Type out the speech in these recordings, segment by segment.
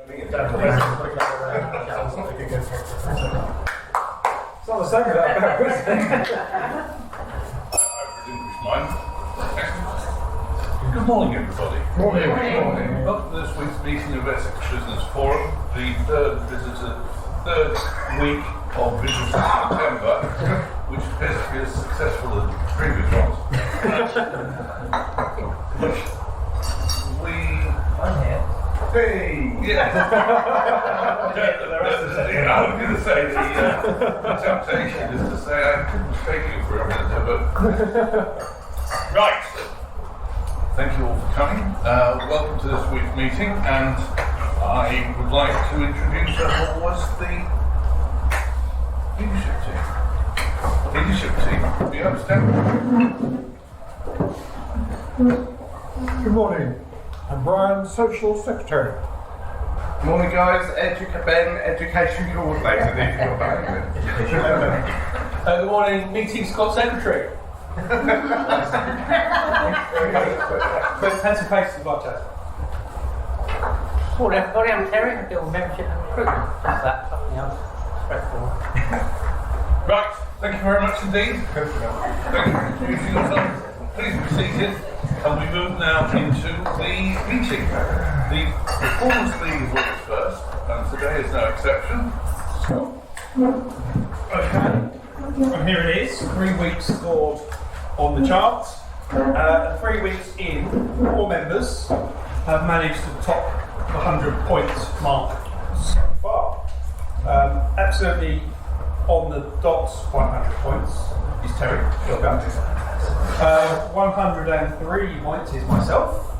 It's not the same without that, is it? I've relinquished mine. Good morning, everybody. Morning. Welcome to this week's meeting of Essex Business Forum, the third week of Business in September, which appears to be as successful as the previous ones. I'm here. Hey, yeah. I was going to say the temptation is to say I couldn't mistake you for a minute there, but right. Thank you all for coming. Welcome to this week's meeting, and I would like to introduce what was the leadership team. Do you understand? Good morning. I'm Brian, Social Secretary. Morning guys, Education Coordinator. Good morning, meeting Scott Secretary. Put pencil faces by chat. Morning everybody, I'm Terry, I deal with membership and recruitment. Just that, something else. Straightforward. Right, thank you very much indeed. Thank you for introducing yourself. Please be seated. And we move now into the meeting. The performance lead is always first, and today is no exception. Okay, and here it is, 3 weeks scored on the charts. 3 weeks in, 4 members have managed to top the 100 points mark so far. Absolutely on the dot 100 points is Terry. 103 points is myself.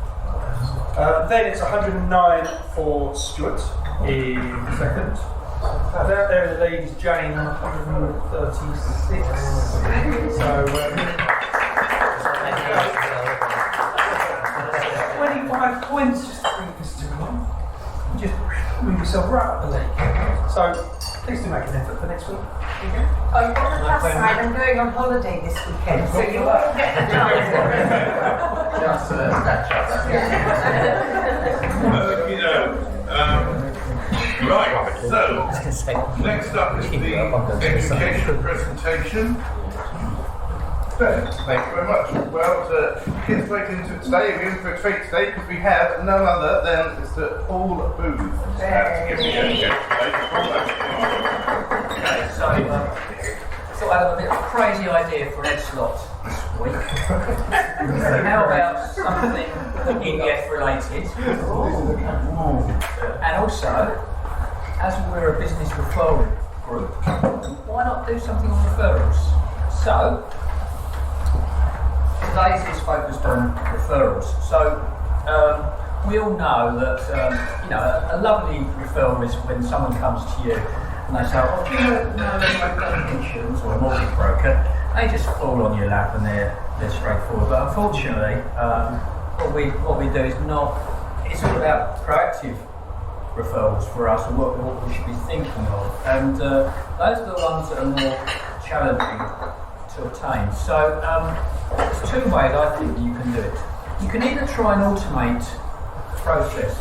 Then it's 109 for Stuart in second. Out there in the lead is Jane, 136. So 25 points just to bring this to one. Just move yourself right up the league. So please do make an effort for next week. Oh, you've got the plus side, I'm going on holiday this weekend, so you all get the chance. Just that Right, so next up is the education presentation. Ben, thank you very much. Well, to get straight into it today, we're in for a treat today because we have none other than Mr. Paul Booth. Give me a Okay, so I thought I had a bit of a crazy idea for an Ed slot this week. How about something EDF related? And also, as we're a business referral group, why not do something on referrals? So, today's is focused on referrals. So, we all know that a lovely referral is when someone comes to you and they say, "Oh, do you know insurance or a mortgage broker?" They just fall on your lap and they're straightforward. But unfortunately, what we do is not. It's all about proactive referrals for us and what we should be thinking of. And those are the ones that are more challenging to obtain. So there's 2 ways I think you can do it. You can either try and automate the process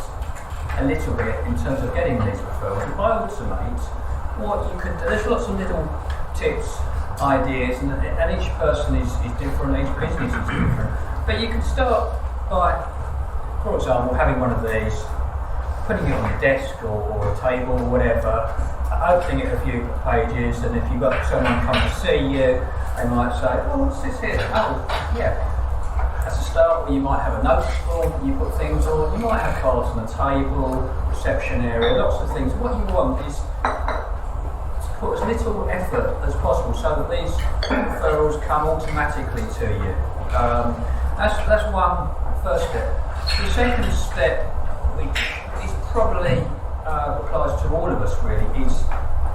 a little bit in terms of getting these referrals. And by automate, what you can do, there's lots of little tips, ideas, and each person is different, each business is different. But you can start by, for example, having one of these, putting it on your desk or a table or whatever, opening it a few pages, and if you've got someone come to see you, they might say, "Oh, what's this here?" "Oh, yeah." That's a start. Where you might have a notes form, you put things on, you might have cards on the table, reception area, lots of things. What you want is to put as little effort as possible so that these referrals come automatically to you. That's one first step. The second step, which is probably applies to all of us really, is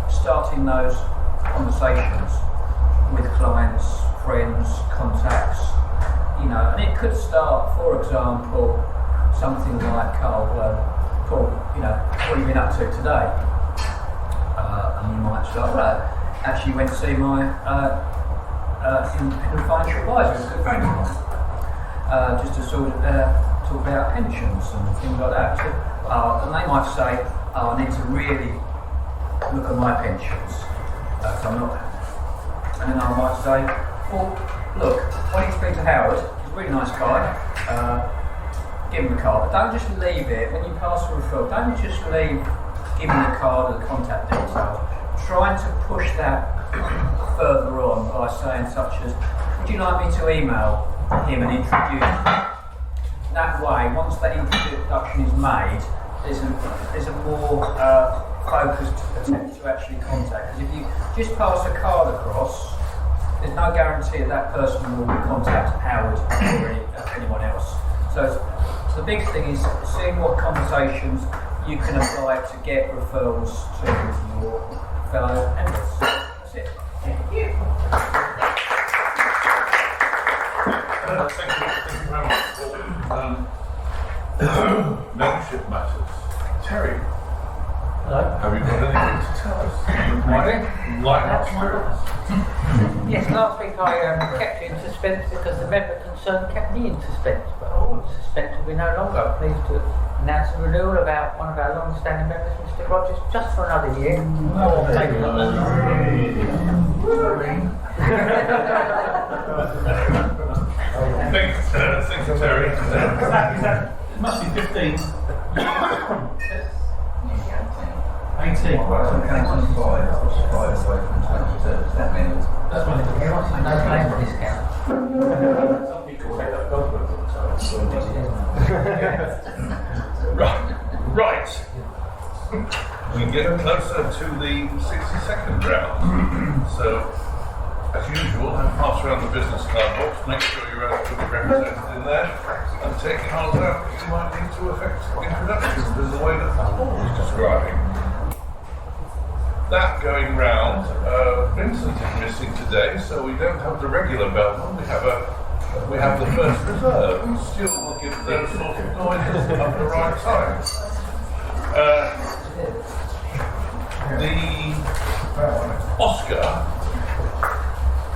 starting those conversations with clients, friends, contacts. And it could start, for example, something like, "Oh, Paul, what have you been up to today?" And you might start, "Well, actually went to see my independent financial advisor, a good friend of mine, just to sort of talk about pensions and things like that." And they might say, oh, I need to really look at my pensions. So I'm not. And then I might say, well, look, when you speak to Howard, he's a really nice guy. Give him the card, but don't just leave it when you pass a referral. Don't just leave giving the card and the contact details. Trying to push that further on by saying such as, would you like me to email him and introduce him? That way, once that introduction is made, there's a more focused attempt to actually contact. Because if you just pass a card across, there's no guarantee that person will contact Howard or anyone else. So the big thing is seeing what conversations you can apply to get referrals to your fellow members. That's it. Thank you very much, Paul. Membership matters. Terry, Hello? have you got anything to tell us? Light up spirits. Yes, last week I kept you in suspense because the member concerned kept me in suspense, but all the suspense will be no longer. I'm pleased to announce a renewal about one of our long-standing members, Mr. Rogers, just for another year. Thanks, Terry. It must be 15. 18. That's when it's No claim for discount. Right. We get closer to the 60-second round. So, as usual, I pass around the business card box, make sure you're adequately represented in there, and take cards out that you might need to effect introductions in the way that Paul was describing. That going round, Vincent is missing today, so we don't have the regular bellman. We have the first reserve, and still will give those sort of noises at the right time. The Oscar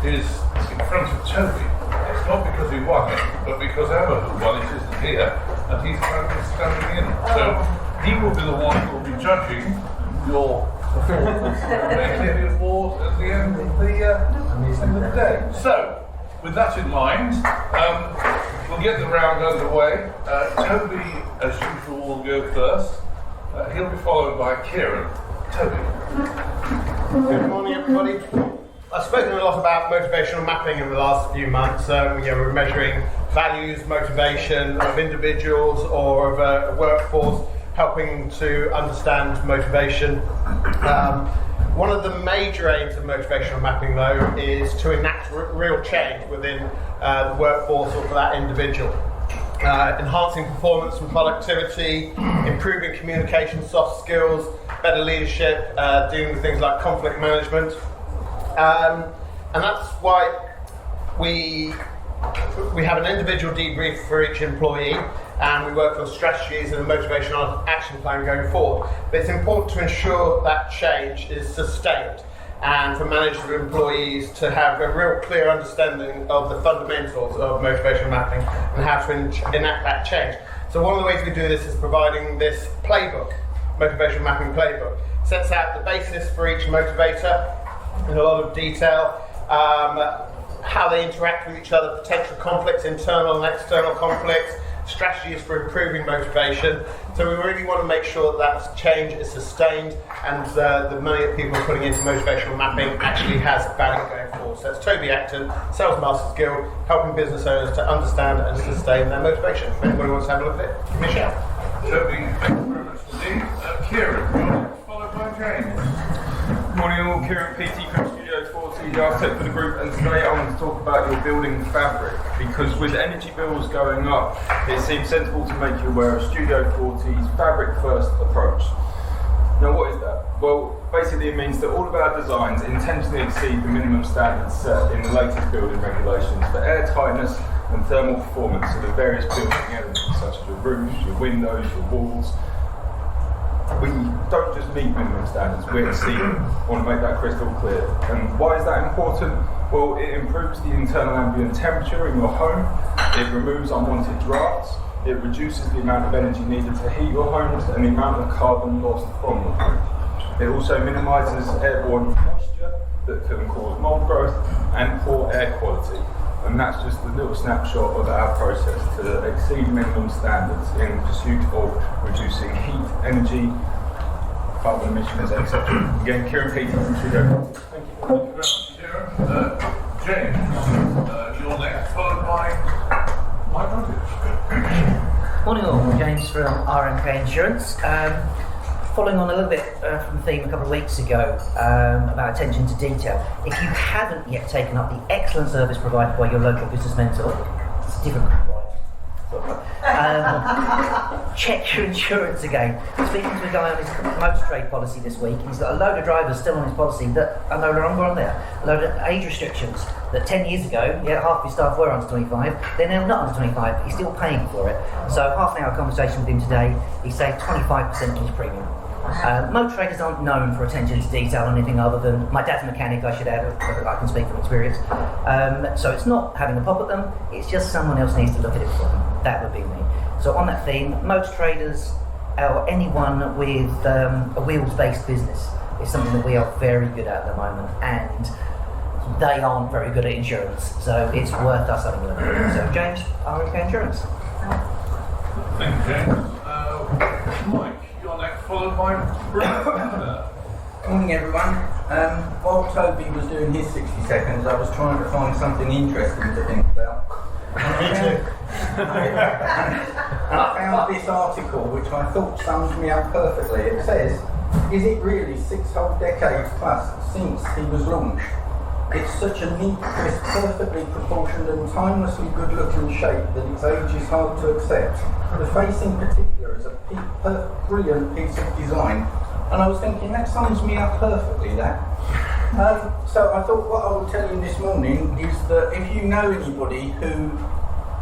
is in front of Toby. It's not because he won it, but because Emma, who won it, isn't here, and he's currently standing in. So he will be the one who will be judging your performance and making the award at the end of the day. So, with that in mind, we'll get the round underway. Toby, as usual, will go first. He'll be followed by Kieran. Toby. Good morning, everybody. I've spoken a lot about motivational mapping in the last few months. We're measuring values, motivation of individuals or of a workforce, helping to understand motivation. One of the major aims of motivational mapping, though, is to enact real change within the workforce or for that individual. Enhancing performance and productivity, improving communication, soft skills, better leadership, dealing with things like conflict management. And that's why we have an individual debrief for each employee, and we work on strategies and a motivational action plan going forward. But it's important to ensure that change is sustained, and for managers and employees to have a real clear understanding of the fundamentals of motivational mapping and how to enact that change. So one of the ways we do this is providing this playbook, motivational mapping playbook. Sets out the basis for each motivator in a lot of detail, how they interact with each other, potential conflicts, internal and external conflicts, strategies for improving motivation. So we really want to make sure that change is sustained and the money that people are putting into motivational mapping actually has value going forward. So it's Toby Acton, Sales Masters Guild, helping business owners to understand and sustain their motivation. If anybody wants to have a look at it, give me a shout. Toby, thank you very much indeed. Kieran, followed by James. Good morning all, Kieran PT from Studio 40, the architect for the group, and today I want to talk about your building fabric, because with energy bills going up, it seems sensible to make you aware of Studio 40's fabric first approach. Now what is that? Well, basically it means that all of our designs intentionally exceed the minimum standards set in the latest building regulations for air tightness and thermal performance of the various building elements such as your roofs, your windows, your walls. We don't just meet minimum standards, we exceed them. I want to make that crystal clear. And why is that important? Well, it improves the internal ambient temperature in your home, it removes unwanted drafts, it reduces the amount of energy needed to heat your homes and the amount of carbon lost from your home. It also minimises airborne moisture that can cause mold growth and poor air quality. And that's just a little snapshot of our process to exceed minimum standards in pursuit of reducing heat, energy, carbon emissions, etc. Again, Kieran Peaty from Studio. Thank you. Thank you very much, Kieran. James, you're next, followed by Mike Rogers. Morning all, James from RMK Insurance. Following on a little bit from the theme a couple of weeks ago about attention to detail, if you haven't yet taken up the excellent service provided by your local business mentor, it's different, right? Check your insurance again. Speaking to a guy on his motor trade policy this week, he's got a load of drivers still on his policy that are no longer on there. A load of age restrictions that 10 years ago, yeah, half his staff were under 25, they're now not under 25, but he's still paying for it. So half an hour conversation with him today, he saved 25% of his premium. Motor traders aren't known for attention to detail or anything other than, my dad's a mechanic, I should add, I can speak from experience. So it's not having a pop at them, it's just someone else needs to look at it for them. That would be me. So on that theme, motor traders or anyone with a wheels-based business is something that we are very good at the moment, and they aren't very good at insurance, so it's worth us having a look at it. So James, RMK Insurance. Thank you, James. Mike, you're next, followed by Brian. Morning everyone. While Toby was doing his 60 seconds, I was trying to find something interesting to think about. Me too. And I found this article which I thought sums me up perfectly. It says, is it really 6 whole decades plus since he was launched? It's such a neat, crisp, perfectly proportioned and timelessly good-looking shape that its age is hard to accept. The face in particular is a brilliant piece of design, and I was thinking that sums me up perfectly, that. So I thought what I would tell you this morning is that if you know anybody who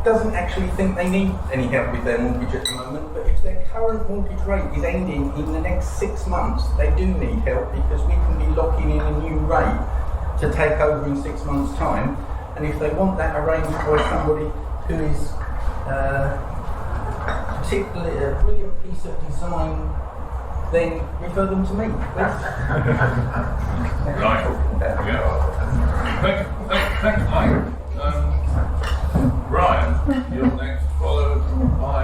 doesn't actually think they need any help with their mortgage at the moment, but if their current mortgage rate is ending in the next 6 months, they do need help, because we can be locking in a new rate to take over in 6 months' time, and if they want that arranged by somebody who is particularly a brilliant piece of design, then refer them to me. Right. Yeah. Thank you, Mike. Brian, you're next, followed by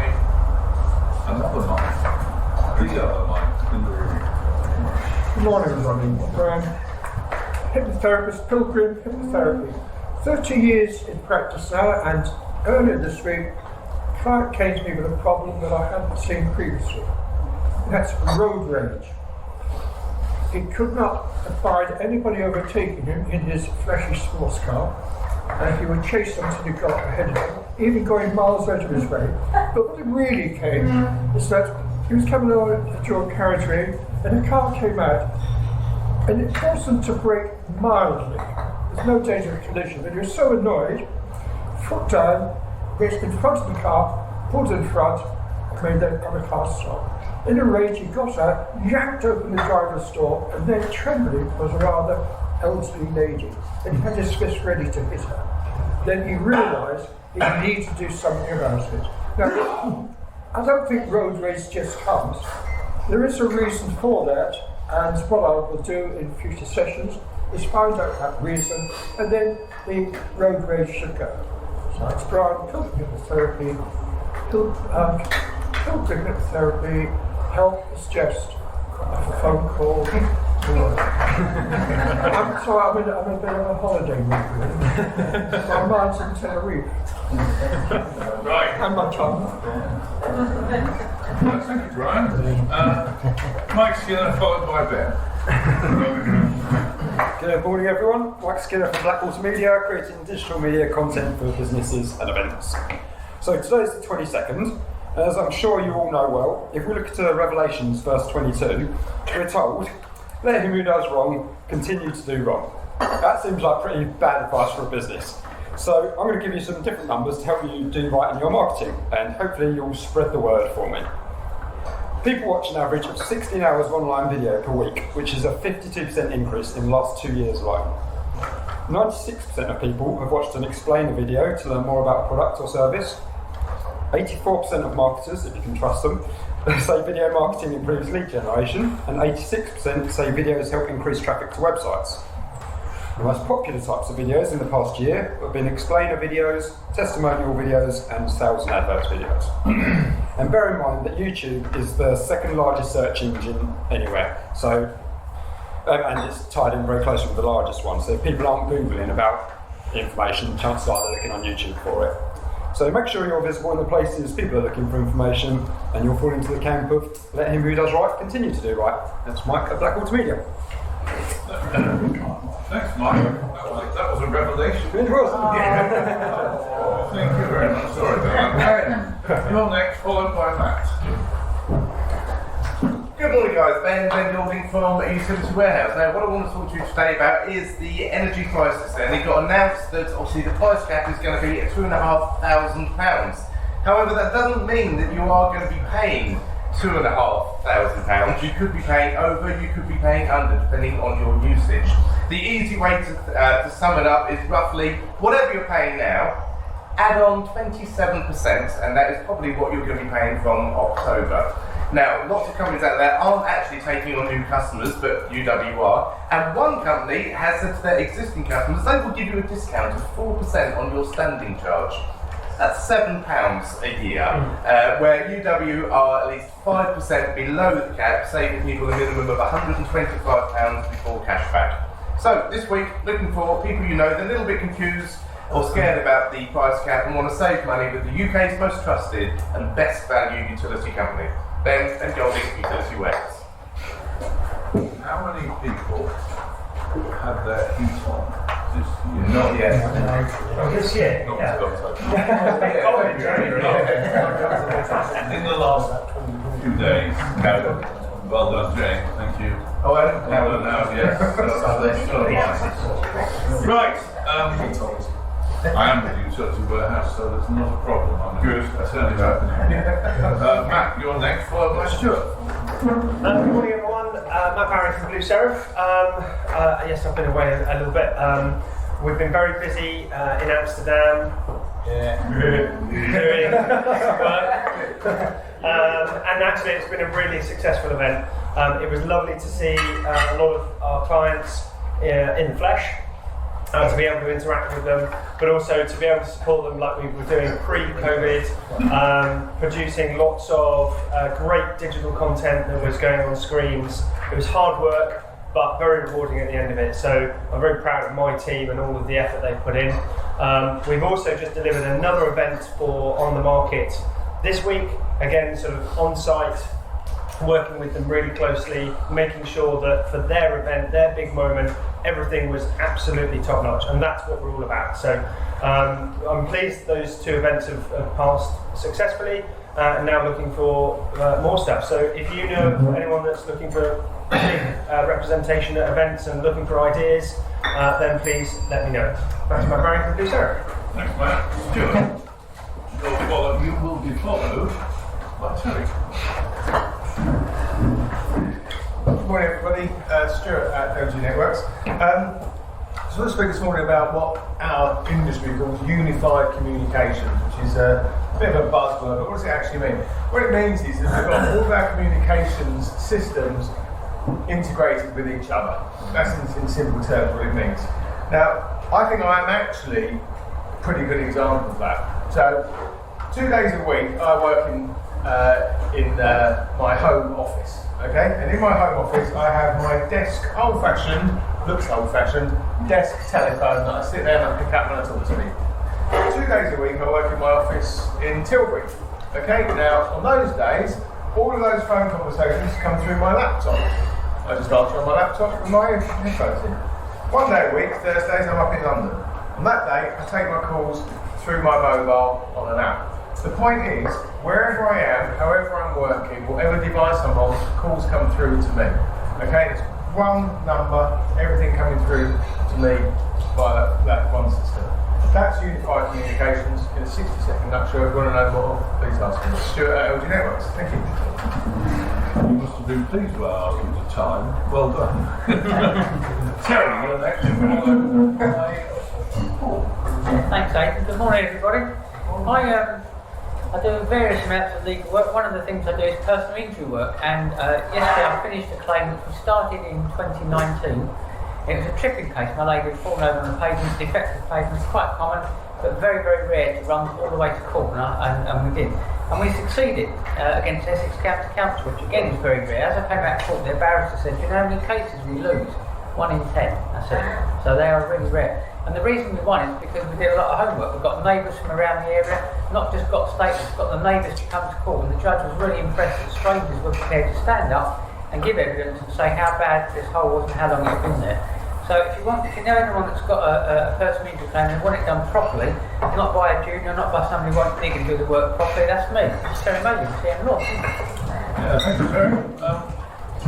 another Mike. The other Mike in the room. Good morning, everybody. Brian, hypnotherapist, Pilgrim Hypnotherapy. 30 years in practice now, and earlier this week, a client came to me with a problem that I hadn't seen previously. That's road rage. He could not abide anybody overtaking him in his flashy sports car, and he would chase them until he got ahead of them, even going miles out of his way. But what really came is that he was coming along a dual carriageway, and a car came out, and it caused him to brake mildly. There's no danger of collision, but he was so annoyed, foot down, raced in front of the car, pulled in front, and made the other car stop. In a rage, he got out, yanked open the driver's door, and then, trembling, was a rather elderly lady, and he had his fist ready to hit her. Then he realised he needed to do something about it. Now, I don't think road rage just comes. There is a reason for that, and what I will do in future sessions is find out that reason, and then the road rage should go. So it's Brian, Pilgrim Hypnotherapy. Pilgrim Hypnotherapy. Help is just a phone call. I'm sorry, I'm in a bit of a holiday mood, really. My mind's in Tenerife. Right. And my tongue. Thank you, Brian. Mike Skinner, followed by Ben. Good morning, everyone. Mike Skinner from Black Water Media, creating digital media content for businesses and events. So today's the 22nd. As I'm sure you all know well, if we look at Revelations verse 22, we're told, let him who does wrong continue to do wrong. That seems like pretty bad advice for a business. So I'm going to give you some different numbers to help you do right in your marketing, and hopefully you'll spread the word for me. People watch an average of 16 hours of online video per week, which is a 52% increase in the last 2 years alone. 96% of people have watched an explainer video to learn more about a product or service. 84% of marketers, if you can trust them, say video marketing improves lead generation, and 86% say videos help increase traffic to websites. The most popular types of videos in the past year have been explainer videos, testimonial videos, and sales and adverts videos. And bear in mind that YouTube is the second largest search engine anywhere, so and it's tied in very closely with the largest one. So if people aren't Googling about information, chances are they're looking on YouTube for it. So make sure you're visible in the places people are looking for information, and you'll fall into the camp of let him who does right continue to do right. That's Mike at Blackwater Media. Thanks, Mike. That was a revelation. It was. Thank you very much. Sorry about that. Ben, you're next, followed by Matt. Good morning, guys. Ben Golding from Utility Warehouse. Now, what I want to talk to you today about is the energy prices. And it got announced that obviously the price cap is going to be at £2,500. However, that doesn't mean that you are going to be paying £2,500. You could be paying over, you could be paying under, depending on your usage. The easy way to sum it up is roughly whatever you're paying now, add on 27%, and that is probably what you're going to be paying from October. Now, lots of companies out there aren't actually taking on new customers, but UW are. And one company has said to their existing customers, they will give you a discount of 4% on your standing charge. That's £7 a year, where UW are at least 5% below the cap, saving people a minimum of £125 before cashback. So, this week, looking for people you know that are a little bit confused or scared about the price cap and want to save money with the UK's most trusted and best value utility company. Ben and Golding Utility Warehouse. How many people had their heat on this year? Not yet. Oh, this year? Not Yeah. in the last few days. No. Well done, Jane. Thank you. Oh, Well done now, yes. Right. I am with Utility Warehouse, so there's not a problem. I'm good. I turn it out. Matt, you're next. Followed by Stuart. Good morning, everyone. Matt Barry from Blue Seraph. Yes, I've been away a little bit. We've been very busy in Amsterdam. Doing work. And actually, it's been a really successful event. It was lovely to see a lot of our clients in the flesh. To be able to interact with them, but also to be able to support them like we were doing pre-COVID, producing lots of great digital content that was going on screens. It was hard work, but very rewarding at the end of it. So I'm very proud of my team and all of the effort they've put in. We've also just delivered another event for On The Market this week, again sort of on-site, working with them really closely, making sure that for their event, their big moment, everything was absolutely top-notch, and that's what we're all about. So I'm pleased those two events have passed successfully, and now looking for more stuff. So if you know of anyone that's looking for representation at events and looking for ideas, then please let me know. That's my Barry from Blue Seraph. Thanks, Matt. Stuart. You will be followed by Terry. Good morning, everybody. Stuart at LG Networks. So I want to speak this morning about what our industry calls unified communications, which is a bit of a buzzword, but what does it actually mean? What it means is that we've got all of our communications systems integrated with each other. That's in simple terms what it means. Now, I think I am actually a pretty good example of that. So, 2 days a week I work in my home office. Okay, and in my home office I have my desk, looks old-fashioned, desk telephone that I sit there and I pick up when I talk to people. 2 days a week I work in my office in Tilbury. Okay, now on those days, all of those phone conversations come through my laptop. I just answer on my laptop with my headphones in. 1 day a week, Thursdays, I'm up in London. On that day, I take my calls through my mobile on an app. The point is, wherever I am, however I'm working, whatever device I'm on, calls come through to me. Okay, it's one number, everything coming through to me by that one system. That's unified communications in a 60-second nutshell. If you want to know more, please ask me. Stuart at LG Networks. Thank you. You must have been pleased with our asking the time. Well done. Terry, you're next. Thanks, Aidan. Good morning, everybody. I do various amounts of legal work. One of the things I do is personal injury work, and yesterday I finished a claim which we started in 2019. It was a tripping case. My lady had fallen over on the pavement, defective pavement. It's quite common, but very, very rare to run all the way to court, and we did. And we succeeded against Essex County Council, which again is very rare. As I came out of court, their barrister said, "Do you know how many cases we lose? 1 in 10. I said, so they are really rare. And the reason we won is because we did a lot of homework. We've got neighbours from around the area, not just got statements, got the neighbours to come to court, and the judge was really impressed that strangers were prepared to stand up and give evidence and say how bad this hole was and how long it's been there. So if you know anyone that's got a personal injury claim and want it done properly, not by a junior, not by somebody who won't dig and do the work properly, that's me. It's Terry Mulligan, CM Law. Yeah, thank you, Terry.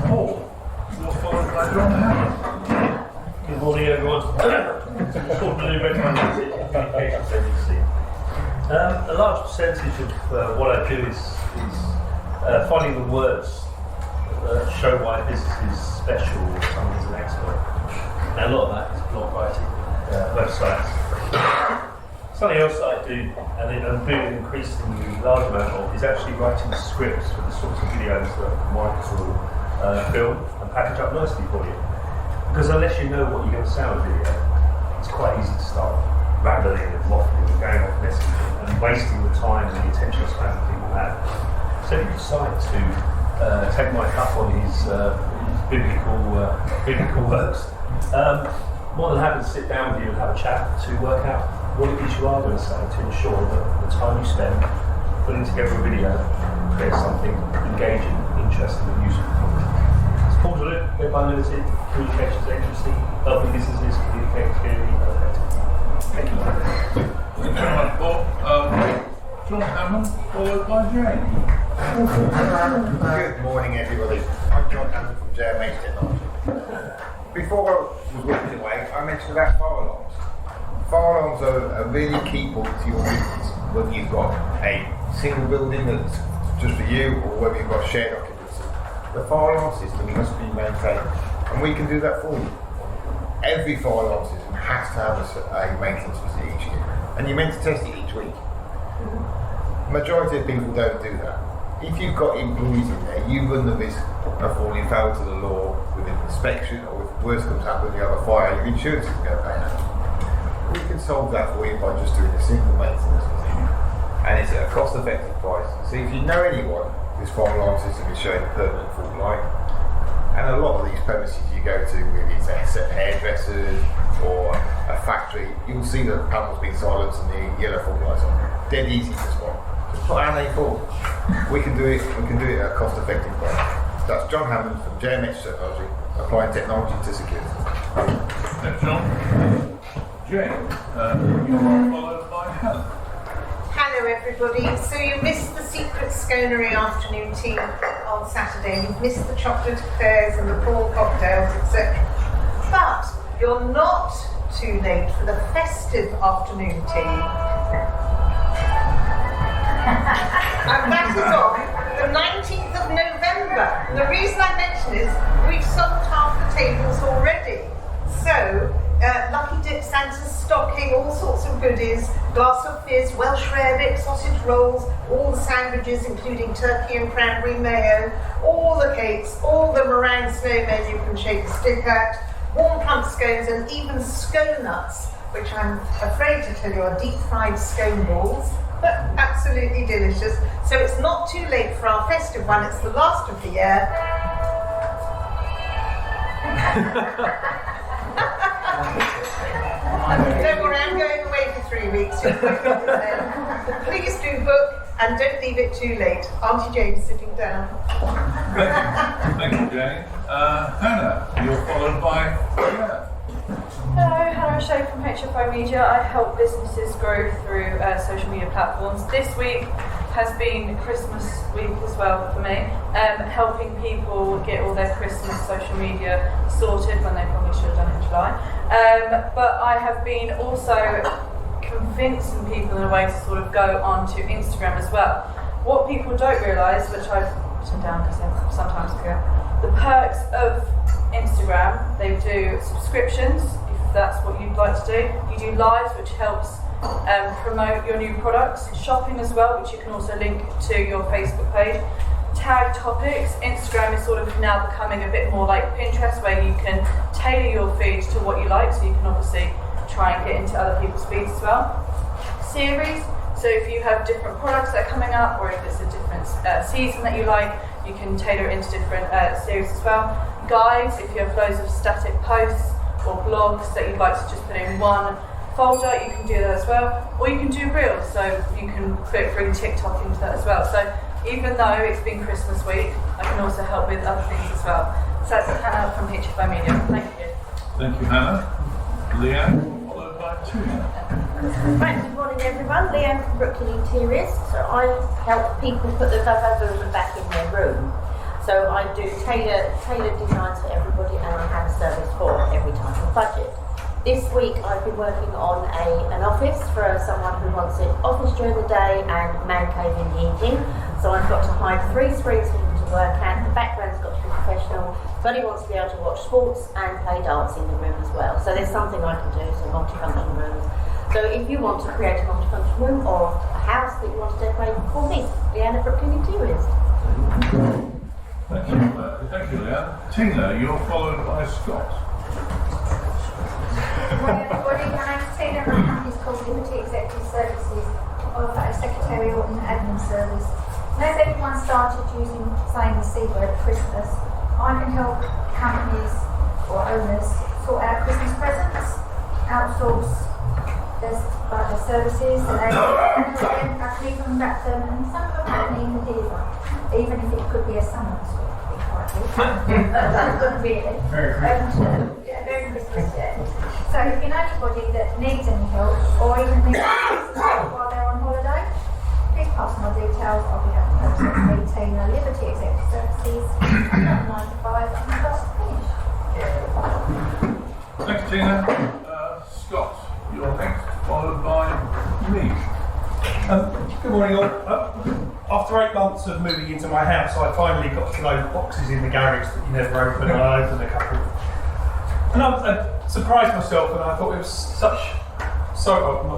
Paul, you're followed by John Hammond. Good morning, everyone. Paul Blue, Communications Agency. A large percentage of what I do is finding the words that show why this is special or someone's an expert. And a lot of that is blog writing, websites. Something else that I do, and I'm doing an increasingly large amount of, is actually writing scripts for the sorts of videos that Mike will film and package up nicely for you. Because unless you know what you're going to say on a video, it's quite easy to start rambling and waffling and going off messaging and wasting the time and the attention span that people have. So if you decide to take Mike up on his biblical works, more than happy to sit down with you and have a chat to work out what it is you are going to say to ensure that the time you spend putting together a video creates something engaging, interesting and useful. Paul Blue, Redline Limited, Communications Agency, helping businesses communicate clearly and effectively. Thank you. Thank you very much, Paul. John Hammond, followed by Jane. Good morning, everybody. I'm John Hammond from JMH Technology. Before I was walking away, I mentioned about fire alarms. Fire alarms are a really key point to your business, whether you've got a single building that's just for you or whether you've got shared occupancy. The fire alarm system must be maintained, and we can do that for you. Every fire alarm system has to have a maintenance visit each year, and you're meant to test it each week. Majority of people don't do that. If you've got employees in there, you run the risk of falling foul to the law with an inspection, or if worse comes out with the other fire, your insurance isn't going to pay out. We can solve that for you by just doing a simple maintenance visit, and it's at a cost-effective price. So if you know anyone, this fire alarm system is showing a permanent fault line, and a lot of these premises you go to, whether it's a hairdressers or a factory, you'll see the panels being silenced and the yellow fault lights on. Dead easy to spot. Just put our name forward. We can do it. We can do it at a cost-effective price. That's John Hammond from JMH Technology, applying technology to security. Thanks, John. Jane, you are followed by Helen. Hello everybody. So you missed the secret sconery afternoon tea on Saturday. You've missed the chocolate eclairs and the prawn cocktails, etc. But you're not too late for the festive afternoon tea. And that is on the 19th of November. And the reason I mention is we've sold half the tables already. So Lucky Dip, Santa's stocking, all sorts of goodies, glass of fizz, Welsh rarebit, sausage rolls, all the sandwiches including turkey and cranberry mayo, all the cakes, all the meringue snowmen you can shake a stick at, warm plump scones and even scone nuts, which I'm afraid to tell you are deep fried scone balls, but absolutely delicious. So it's not too late for our festive one, it's the last of the year. Don't worry, I'm going away for 3 weeks. Please do book and don't leave it too late. Auntie Jane's sitting down. Thank you, Jane. Hannah, you're followed by Claire. Hello, Hannah O'Shea from HFO Media. I help businesses grow through social media platforms. This week has been Christmas week as well for me, helping people get all their Christmas social media sorted when they probably should have done it in July. But I have been also convincing people in a way to sort of go onto Instagram as well. What people don't realise, which I've written down because I sometimes forget, the perks of Instagram. They do subscriptions, if that's what you'd like to do. You do lives, which helps promote your new products, shopping as well, which you can also link to your Facebook page. Tag topics. Instagram is sort of now becoming a bit more like Pinterest, where you can tailor your feed to what you like, so you can obviously try and get into other people's feeds as well. Series. So if you have different products that are coming up, or if it's a different season that you like, you can tailor it into different series as well. Guides. If you have loads of static posts or blogs that you'd like to just put in one folder, you can do that as well. Or you can do reels, so you can bring TikTok into that as well. So even though it's been Christmas week, I can also help with other things as well. So that's Hannah from HFO Media. Thank you. Thank you, Hannah. Leanne, followed by Tuna. Right, good morning everyone. Leanne from Brooklyn Interiors. So I help people put the lavabo back in their room. So I do tailored designs for everybody, and I have a service for every type of budget. This week I've been working on an office for someone who wants an office during the day and man cave in the evening. So I've got to hide 3 screens for him to work at. The background's got to be professional, but he wants to be able to watch sports and play dance in the room as well. So there's something I can do, so multifunction rooms. So if you want to create a multifunction room or a house that you want to decorate, call me, Leanne at Brooklyn Interiors. Thank you, Leanne. Tina, you're followed by Scott. Good morning everybody, my name's Tina and my company's called Liberty Executive Services. I offer a secretarial and admin service. And as everyone started saying the C word, Christmas, I can help companies or owners sort out Christmas presents, outsource their services, and I can even wrap them, and some of them I can even deliver, even if it could be a summons. Really. Very Christmas. Yeah, very Christmas, yeah. So if you know anybody that needs any help, or even needs help while they're on holiday, please pass my details. I'll be happy to help me. Tina, Liberty Executive Services, 9 to 5, and just finish. Thanks, Tina. Scott, you're next, followed by me. Good morning all. After 8 months of moving into my house, I finally got to those boxes in the garage that you never open, and I opened a couple. And I surprised myself, and I thought it was not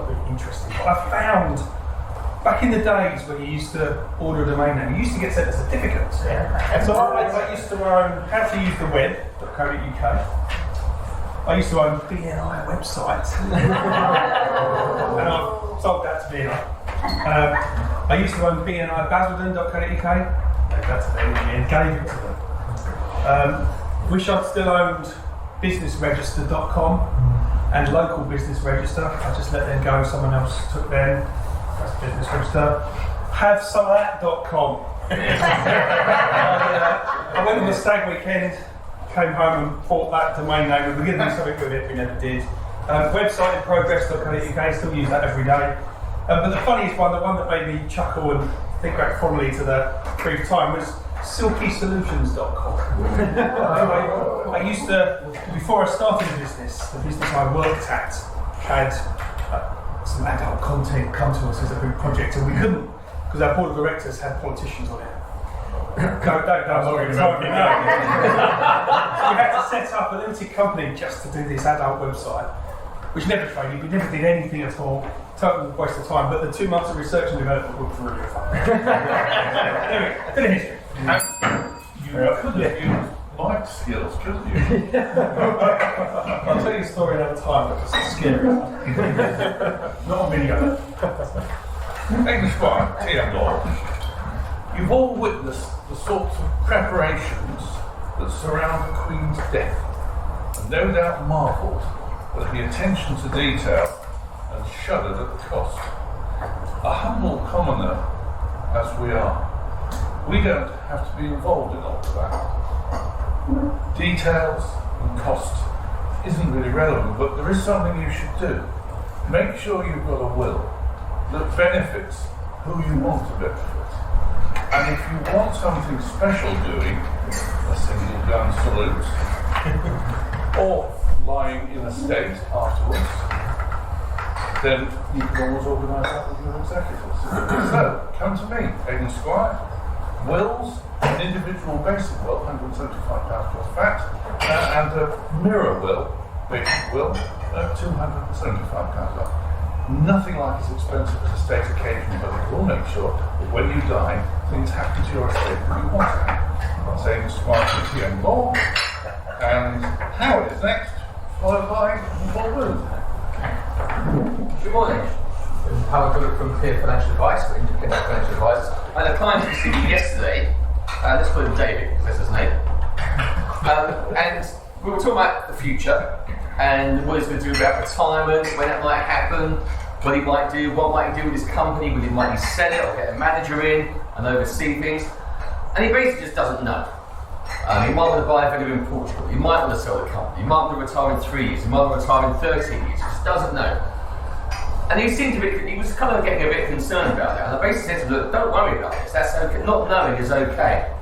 really interesting, but I found, back in the days when you used to order a domain name, you used to get sent a certificate. Yeah. So I used to own how to use the web.co.uk. I used to own BNI website. And I sold that to BNI. I used to own BNI Basildon.co.uk. That's them in the end, gave it to them. Wish I'd still owned businessregister.com and local business register. I just let them go, someone else took them. That's business register. Havesomeat.com. I went on the stag weekend, came home and bought that domain name. We were going to do something with it, we never did. Website in progress.co.uk, still use that every day. But the funniest one, the one that made me chuckle and think back fondly to that brief time, was silkysolutions.com. I used to, before I started the business I worked at had some adult content come to us as a big project, and we couldn't, because our board of directors had politicians on it. Don't worry about it. So we had to set up a limited company just to do this adult website, which never traded, we never did anything at all. Total waste of time, but the 2 months of research and development was really fun. Anyway, a bit of history. You could have used life skills, couldn't you? I'll tell you a story another time, but it's scary. Not on video. English one, Tina Law. You've all witnessed the sorts of preparations that surround the Queen's death, and no doubt marvelled at the attention to detail and shuddered at the cost. A humble commoner as we are, we don't have to be involved in all of that. Details and cost isn't really relevant, but there is something you should do. Make sure you've got a will that benefits who you want to benefit. And if you want something special doing, a single gun salute, or lying in a state afterwards, then you can always organise that with your executors. So, come to me, Aidan Squire. Wills, an individual basic will, £175 plus VAT, and a mirror will, basic will, £275 off. nothing like as expensive as a state occasion, but it will make sure that when you die, things happen to your estate that you want to happen. I'm not saying Mr. Martin anymore. And Howard is next, followed by Bob Booth. Good morning. Howard Bullock from Clear Financial Advice, we're independent financial advisors. I had a client who was yesterday, let's call him David, because that's his name. And we were talking about the future and what he's going to do about retirement, when it might happen, what he might do, what might he do with his company, whether he might sell it or get a manager in and oversee things. And he basically just doesn't know. He might want to buy a villa in Portugal, he might want to sell the company, he might want to retire in 3 years, he might want to retire in 13 years, he just doesn't know. And he was kind of getting a bit concerned about that. And I basically said to him, look, don't worry about this, that's okay. Not knowing is okay.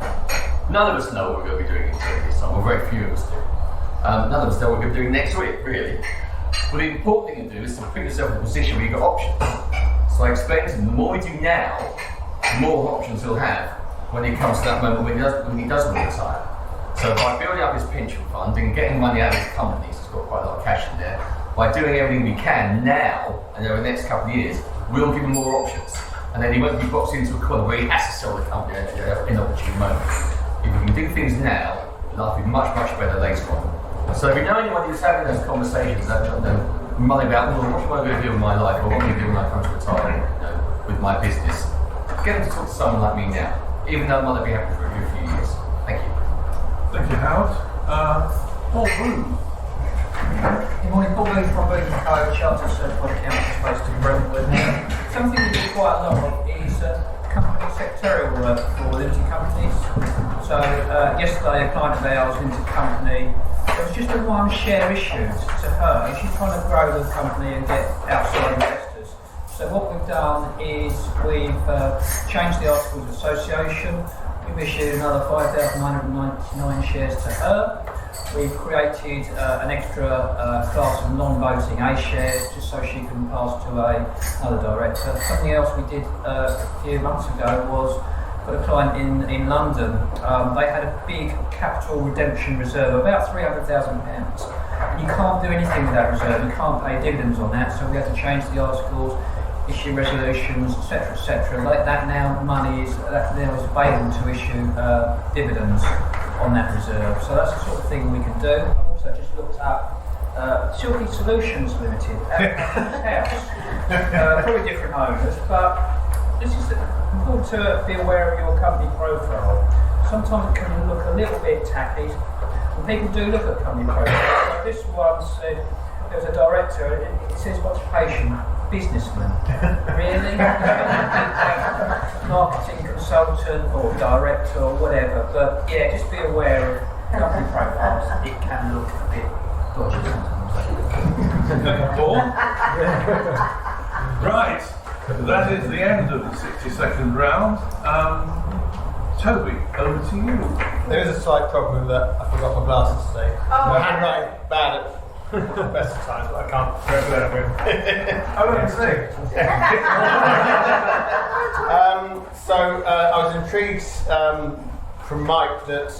None of us know what we're going to be doing in 2 years' time, or very few of us do. None of us know what we're going to be doing next week, really. But the important thing to do is to put yourself in a position where you've got options. So I explained to him, the more we do now, the more options he'll have when he comes to that moment when he does want to retire. So by building up his pension fund and getting money out of his companies, he's got quite a lot of cash in there, by doing everything we can now and over the next couple of years, we'll give him more options. And then he won't be boxed into a corner where he has to sell the company at an inopportune moment. If we can do things now, life will be much, much better later on. So if you know anyone who's having those conversations, money about, well, what am I going to do with my life, or what am I going to do when I come to retirement, with my business, get them to talk to someone like me now, even though I might not be happy for a few years. Thank you. Thank you, Howard. Paul Booth. Good morning, Paul Booth from Booth & Co, Chartered Certified Accountants based in Brentwood. Something we do quite a lot of is company secretarial work for limited companies. So yesterday a client of ours, limited company, there was just a one share issued to her. She's trying to grow the company and get outside investors. So what we've done is we've changed the articles of association. We've issued another 5,999 shares to her. We've created an extra class of non-voting A shares just so she can pass to another director. Something else we did a few months ago was for a client in London. They had a big capital redemption reserve, about £300,000. And you can't do anything with that reserve, you can't pay dividends on that, so we had to change the articles, issue resolutions, etc., etc. Like that now, money is available to issue dividends on that reserve. So that's the sort of thing we can do. I've also just looked up Silky Solutions Limited, house, probably different owners, but this is important to be aware of your company profile. Sometimes it can look a little bit tacky, and people do look at company profile. So this one said, there's a director, it says occupation, businessman. Really? Marketing consultant or director or whatever. But yeah, just be aware of company profiles. It can look a bit dodgy sometimes. Right, that is the end of the 60-second round. Toby, over to you. There is a slight problem that I forgot my glasses today. My handwriting bad at best of times, but I can't represent with. Oh, let's see. So I was intrigued from Mike that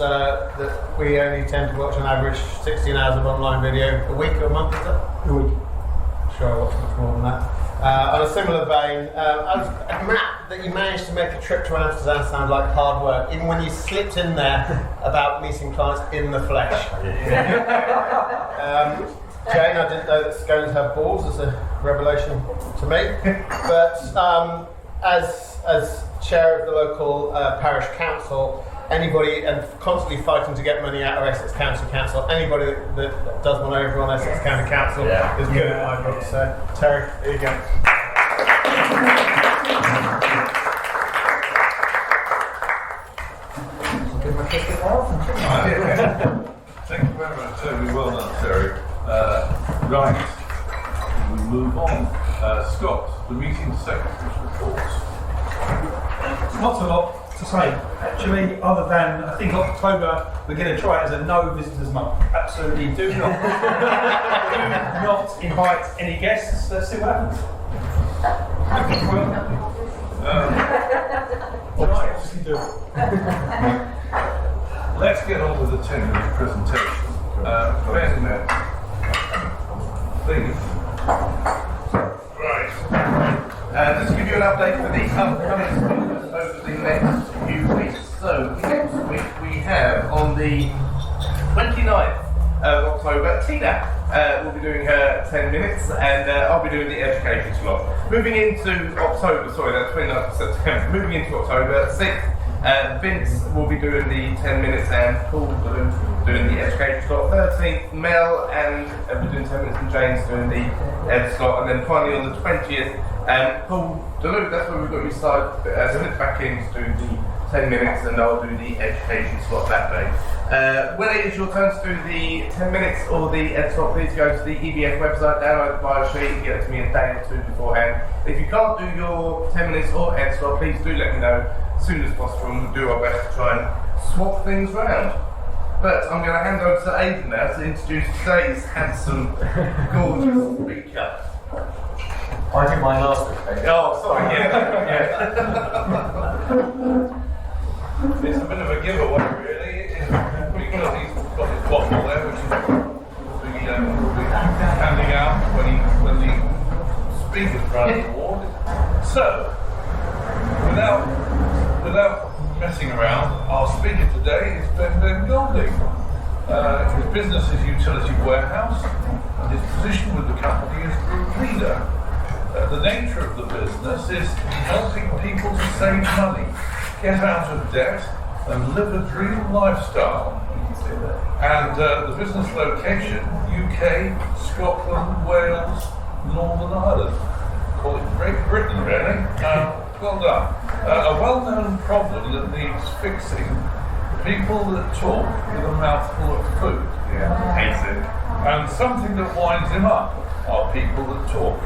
we only tend to watch on average 16 hours of online video a week or a month, is that? A week. Sure, I watch much more than that. On a similar vein, Matt, that you managed to make a trip to Amsterdam sound like hard work, even when you slipped in there about meeting clients in the flesh. Jane, I didn't know that scones have balls, as a revelation to me. But as chair of the local parish council, anybody, and constantly fighting to get money out of Essex County Council, anybody that does want over on Essex County Council is good at my book. So, Terry, there you go. Thank you very much, Toby. Well done, Terry. Right, we move on. Scott, the meeting secretary's reports. Not a lot to say, actually, other than I think October we're going to try it as a no visitors month. Absolutely do not invite any guests. Let's see what happens. Let's get on with the 10-minute presentation. Ben, please. Right. Just to give you an update for the upcoming speakers over the next few weeks. So next week we have on the 29th of October, Tina will be doing her 10 minutes and I'll be doing the education slot. Moving into October, sorry, that's 29th of September. Moving into October 6th, Vince will be doing the 10 minutes and Paul will be doing the education slot. 13th, Mel and we're doing 10 minutes and James doing the ed slot. And then finally on the 20th, Paul Duluth, that's where we've got you split back in to do the 10 minutes and I'll do the education slot that day. When it is your turn to do the 10 minutes or the ed slot, please go to the EBF website, download the bio sheet and get it to me a day or two beforehand. If you can't do your 10 minutes or ed slot, please do let me know as soon as possible and we'll do our best to try and swap things around. But I'm going to hand over to Aidan now to introduce today's handsome, gorgeous speaker. I did mine last week. Oh, sorry, yeah. It's a bit of a giveaway, really, because he's got his bottle there, which is we'll be handing out when the speakers run award. So, without messing around, our speaker today is Ben Golding. His business is Utility Warehouse, and his position with the company is group leader. The nature of the business is helping people to save money, get out of debt, and live a dream lifestyle. And the business location, UK, Scotland, Wales, Northern Ireland. Call it Great Britain, really. Well done. A well-known problem that needs fixing: people that talk with a mouthful of food. Yeah, hates it. And something that winds him up are people that talk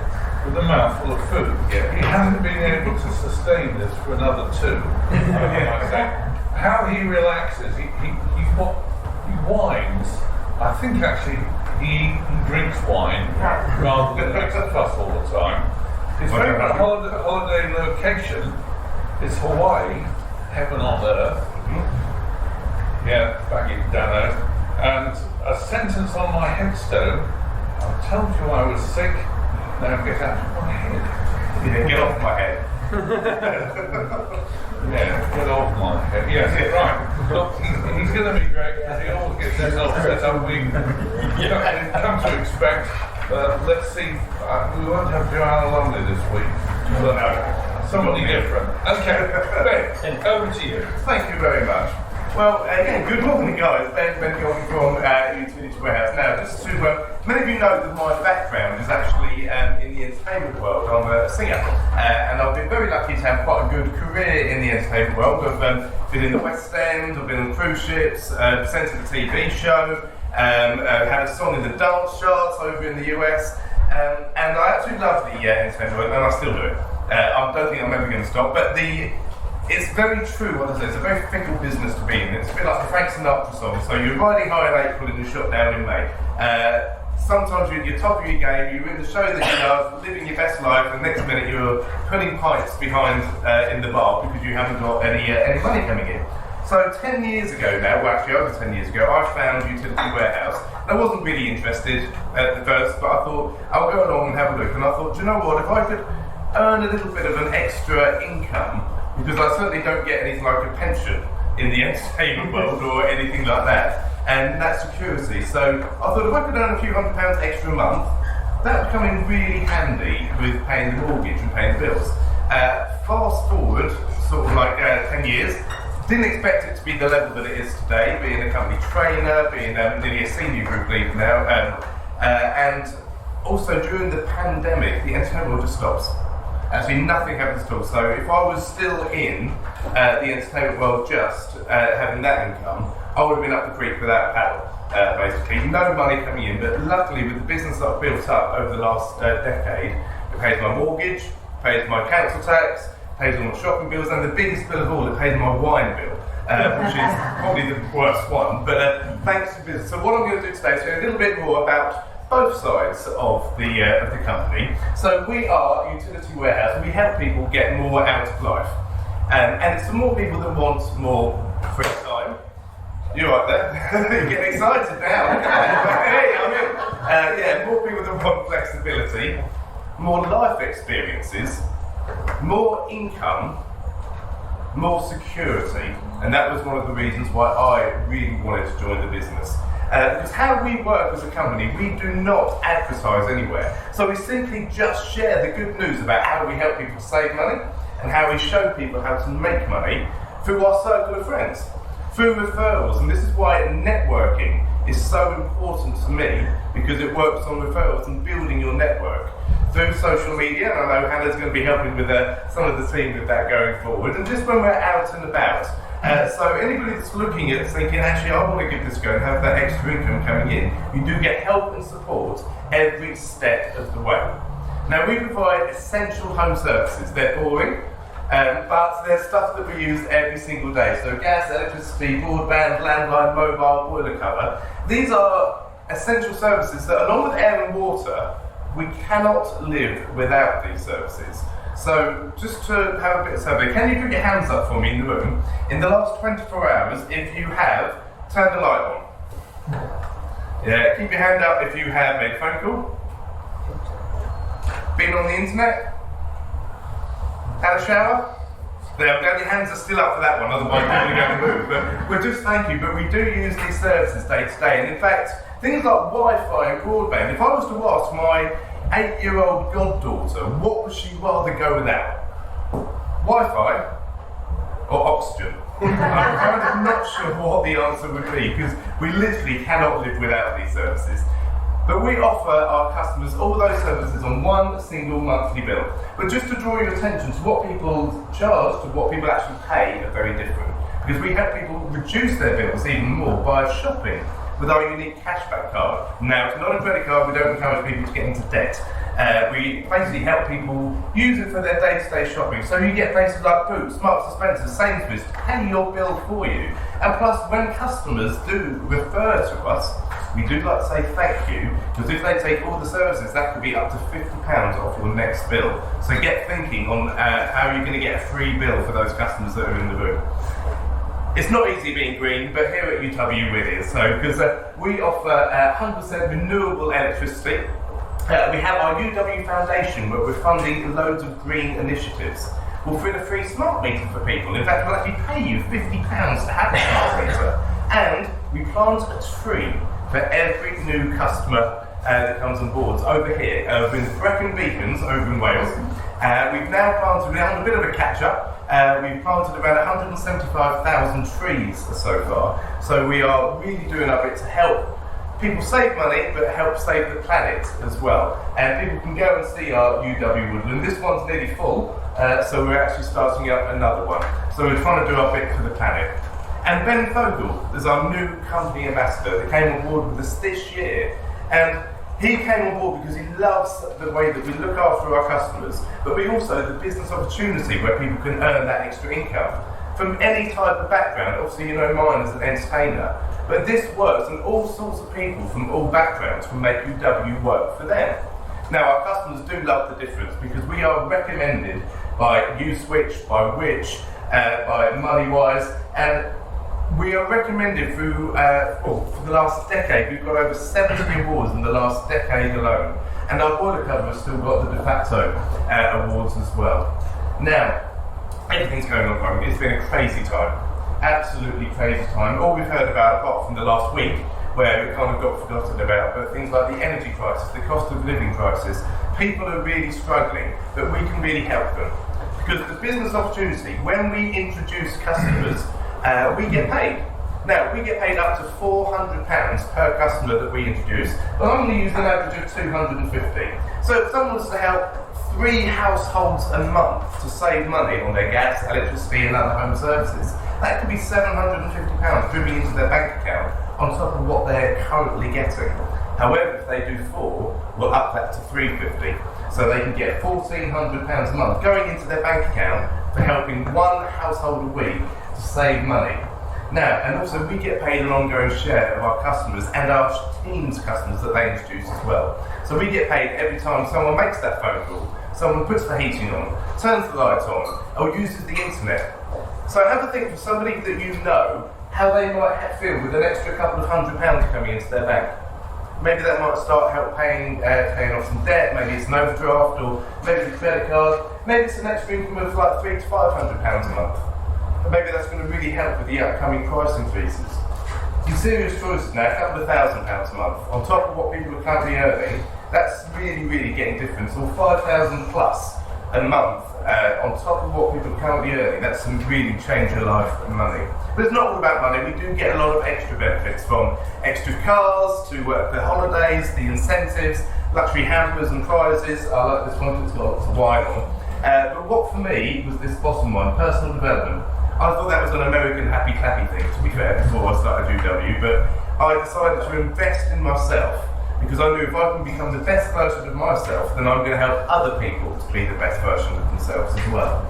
with a mouthful of food. Yeah. He hasn't been able to sustain this for another 2. How he relaxes, he whines. I think actually he drinks wine rather than makes a fuss all the time. His favourite holiday location is Hawaii, heaven on earth. Yeah, back in Dano. And a sentence on my headstone: I told you I was sick. Now get out of my head. Yeah, get off my head. Yeah, get off my head. Yes, right. Look, he's going to be great because he always gets himself set up. We come to expect. Let's see. We won't have Joanna Lumley this week. But somebody different. Okay, Ben, over to you. Thank you very much. Well, again, good morning, guys. Ben Golding from Utility Warehouse. Now, just to many of you know that my background is actually in the entertainment world. I'm a singer, and I've been very lucky to have quite a good career in the entertainment world. I've been in the West End, I've been on cruise ships, presented a TV show, had a song in the dance charts over in the US, and I absolutely love the entertainment world, and I still do it. I don't think I'm ever going to stop, but it's very true what I say. It's a very fickle business to be in. It's a bit like the Frank Sinatra song. So you're riding high in April and you're shot down in May. Sometimes you're at the top of your game, you're in the show that you love, living your best life, and next minute you're putting pints behind in the bar because you haven't got any money coming in. So 10 years ago now, well actually over 10 years ago, I found Utility Warehouse. I wasn't really interested at the first, but I thought I'll go along and have a look. And I thought, do you know what, if I could earn a little bit of an extra income, because I certainly don't get anything like a pension in the entertainment world or anything like that, and that security. So I thought if I could earn a few £100 extra a month, that would come in really handy with paying the mortgage and paying the bills. Fast forward, sort of like 10 years, didn't expect it to be the level that it is today, being a company trainer, being nearly a senior group leader now, and also during the pandemic, the entertainment world just stops. Actually, nothing happens at all. So if I was still in the entertainment world just having that income, I would have been up the creek without a paddle, basically. No money coming in, but luckily with the business that I've built up over the last decade, it pays my mortgage, pays my council tax, pays all my shopping bills, and the biggest bill of all, it pays my wine bill, which is probably the worst one. But thanks to business. So what I'm going to do today is a little bit more about both sides of the company. So we are Utility Warehouse, and we help people get more out of life. And it's for more people that want more free time. You're right there. You're getting excited now. Hey, I'm in. More people that want flexibility, more life experiences, more income, more security, and that was one of the reasons why I really wanted to join the business. Because how we work as a company, we do not advertise anywhere. So we simply just share the good news about how we help people save money and how we show people how to make money through our circle of friends, through referrals. And this is why networking is so important to me, because it works on referrals and building your network through social media. And I know Hannah's going to be helping with some of the team with that going forward. And just when we're out and about. So anybody that's looking at thinking, actually, I want to give this a go and have that extra income coming in, you do get help and support every step of the way. Now, we provide essential home services. They're boring, but they're stuff that we use every single day. So gas, electricity, broadband, landline, mobile, boiler cover. These are essential services that, along with air and water, we cannot live without these services. So just to have a bit of survey, can you put your hands up for me in the room? In the last 24 hours, if you have turned the light on. Yeah, keep your hand up if you have made a phone call. Been on the internet. Had a shower. There, your hands are still up for that one, otherwise you're going to move. But we're just thank you, but we do use these services day to day. And in fact, things like Wi-Fi and broadband, if I was to ask my 8-year-old goddaughter, what would she rather go without? Wi-Fi or oxygen? I'm kind of not sure what the answer would be, because we literally cannot live without these services. But we offer our customers all those services on one single monthly bill. But just to draw your attention to what people charge to what people actually pay are very different. Because we help people reduce their bills even more by shopping with our unique cashback card. Now, it's not a credit card, we don't encourage people to get into debt. We basically help people use it for their day-to-day shopping. So you get places like Boots, Marks and Spencer, Sainsbury's to pay your bill for you. And plus, when customers do refer to us, we do like to say thank you, because if they take all the services, that could be up to £50 off your next bill. So get thinking on how you're going to get a free bill for those customers that are in the room. It's not easy being green, but here at UW it is. So, because we offer 100% renewable electricity. We have our UW Foundation, where we're funding loads of green initiatives. We'll fit a free smart meter for people. In fact, we'll actually pay you £50 to have a smart meter. And we plant a tree for every new customer that comes on board. So over here, in Brecon Beacons, over in Wales, we've now planted, we're on a bit of a catch-up. We've planted around 175,000 trees so far. So we are really doing our bit to help people save money, but help save the planet as well. And people can go and see our UW Woodland. This one's nearly full, so we're actually starting up another one. So we're trying to do our bit for the planet. And Ben Fogel is our new company ambassador that came on board with us this year. And he came on board because he loves the way that we look after our customers, but we also the business opportunity where people can earn that extra income from any type of background. Obviously, you know mine as an entertainer, but this works, and all sorts of people from all backgrounds can make UW work for them. Now, our customers do love the difference because we are recommended by USwitch, by Which, by MoneyWise, and we are recommended through, for the last decade. We've got over 70 awards in the last decade alone. And our boiler cover has still got the de facto awards as well. Now, everything's going on wrong. It's been a crazy time. Absolutely crazy time. All we've heard about, apart from the last week, where we kind of got forgotten about, but things like the energy crisis, the cost of living crisis, people are really struggling, but we can really help them. Because the business opportunity, when we introduce customers, we get paid. Now, we get paid up to £400 per customer that we introduce, but I'm going to use an average of 250. So if someone wants to help 3 households a month to save money on their gas, electricity and other home services, that could be £750 dribbling into their bank account on top of what they're currently getting. However, if they do 4, we'll up that to £350. So they can get £1,400 a month going into their bank account for helping 1 household a week to save money. Now, and also we get paid an ongoing share of our customers and our team's customers that they introduce as well. So we get paid every time someone makes that phone call, someone puts the heating on, turns the lights on, or uses the internet. So have a think for somebody that you know, how they might feel with an extra couple of £100 coming into their bank. Maybe that might start help paying off some debt, maybe it's an overdraft, or maybe it's a credit card. maybe it's an extra income of like £300 to £500 a month. And maybe that's going to really help with the upcoming price increases. Some serious choices now, a couple of £1,000 a month, on top of what people are currently earning, that's really, really getting different. So 5,000 plus a month on top of what people are currently earning, that's some really change your life and money. But it's not all about money. We do get a lot of extra benefits, from extra cars to the holidays, the incentives, luxury hampers and prizes. I like this one, it's got lots of wine on. But what for me was this bottom one, personal development. I thought that was an American happy clappy thing, to be fair, before I started UW, but I decided to invest in myself, because I knew if I can become the best version of myself, then I'm going to help other people to be the best version of themselves as well.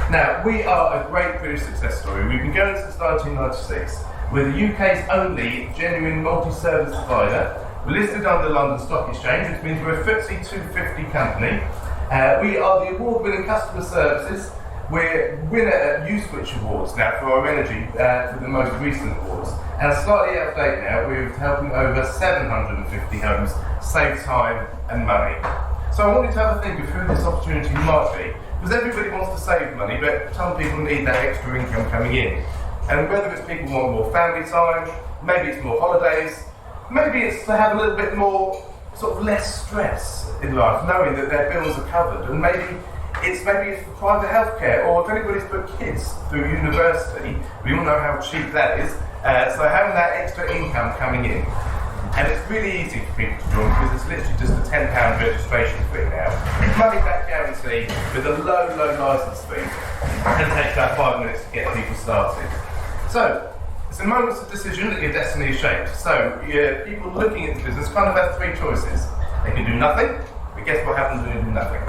Now, we are a great British success story. We've been going since 1996. We're the UK's only genuine multi-service provider. We're listed on the London Stock Exchange, which means we're a FTSE 250 company. We are the award-winning customer services. We're winner at Uswitch Awards now for our energy, for the most recent awards. And slightly out of date now, we're helping over 750 homes save time and money. So I wanted to have a think of who this opportunity might be, because everybody wants to save money, but some people need that extra income coming in. And whether it's people want more family time, maybe it's more holidays, maybe it's to have a little bit more, sort of less stress in life, knowing that their bills are covered, and maybe it's for private healthcare, or if anybody's put kids through university, we all know how cheap that is, so having that extra income coming in. And it's really easy for people to join, because it's literally just a £10 registration fee now. Money back guarantee with a low licence fee, and it takes about 5 minutes to get people started. So, it's a moments of decision that your destiny is shaped. So, people looking at the business kind of have three choices. They can do nothing, but guess what happens when you do nothing?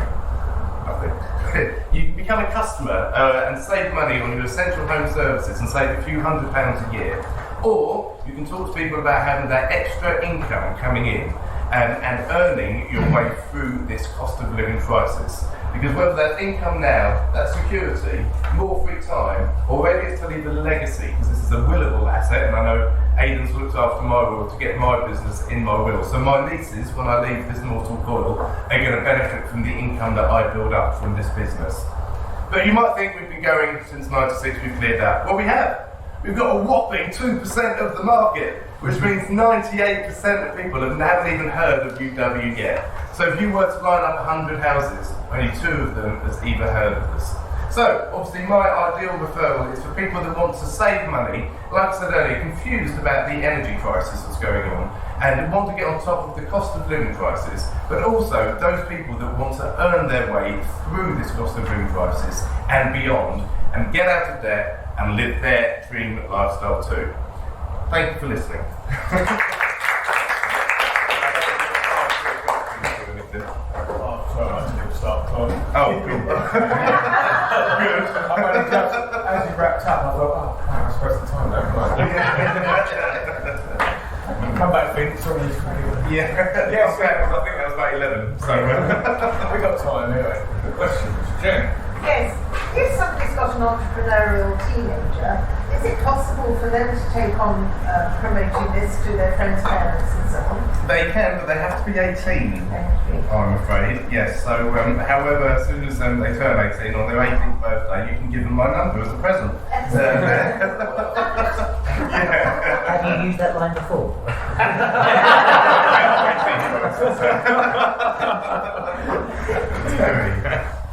You become a customer and save money on your essential home services and save a few £100s a year. Or you can talk to people about having that extra income coming in and earning your way through this cost of living crisis. Because whether that's income now, that security, more free time, or maybe it's to leave a legacy, because this is a willable asset, and I know Aidan's looked after my will to get my business in my will. So my nieces, when I leave this mortal coil, are going to benefit from the income that I build up from this business. But you might think we've been going since 96, we've cleared that. Well, we have. We've got a whopping 2% of the market, which means 98% of people haven't even heard of UW yet. So if you were to line up 100 houses, only 2 of them has either heard of us. So, obviously my ideal referral is for people that want to save money, like I said earlier, confused about the energy crisis that's going on, and want to get on top of the cost of living crisis, but also those people that want to earn their way through this cost of living crisis and beyond, and get out of debt and live their dream lifestyle too. Thank you for listening. Oh, good. As you wrapped up, I thought, I suppose the time don't come back, Finn. Sorry. Yeah. Yes, I think that was about 11. So we got time anyway. Questions, Jen? Yes. If somebody's got an entrepreneurial teenager, is it possible for them to take on promoting this to their friends' parents and so on? They can, but they have to be 18, I'm afraid. Yes, so however, as soon as they turn 18 on their 18th birthday, you can give them my number as a present. Have you used that line before?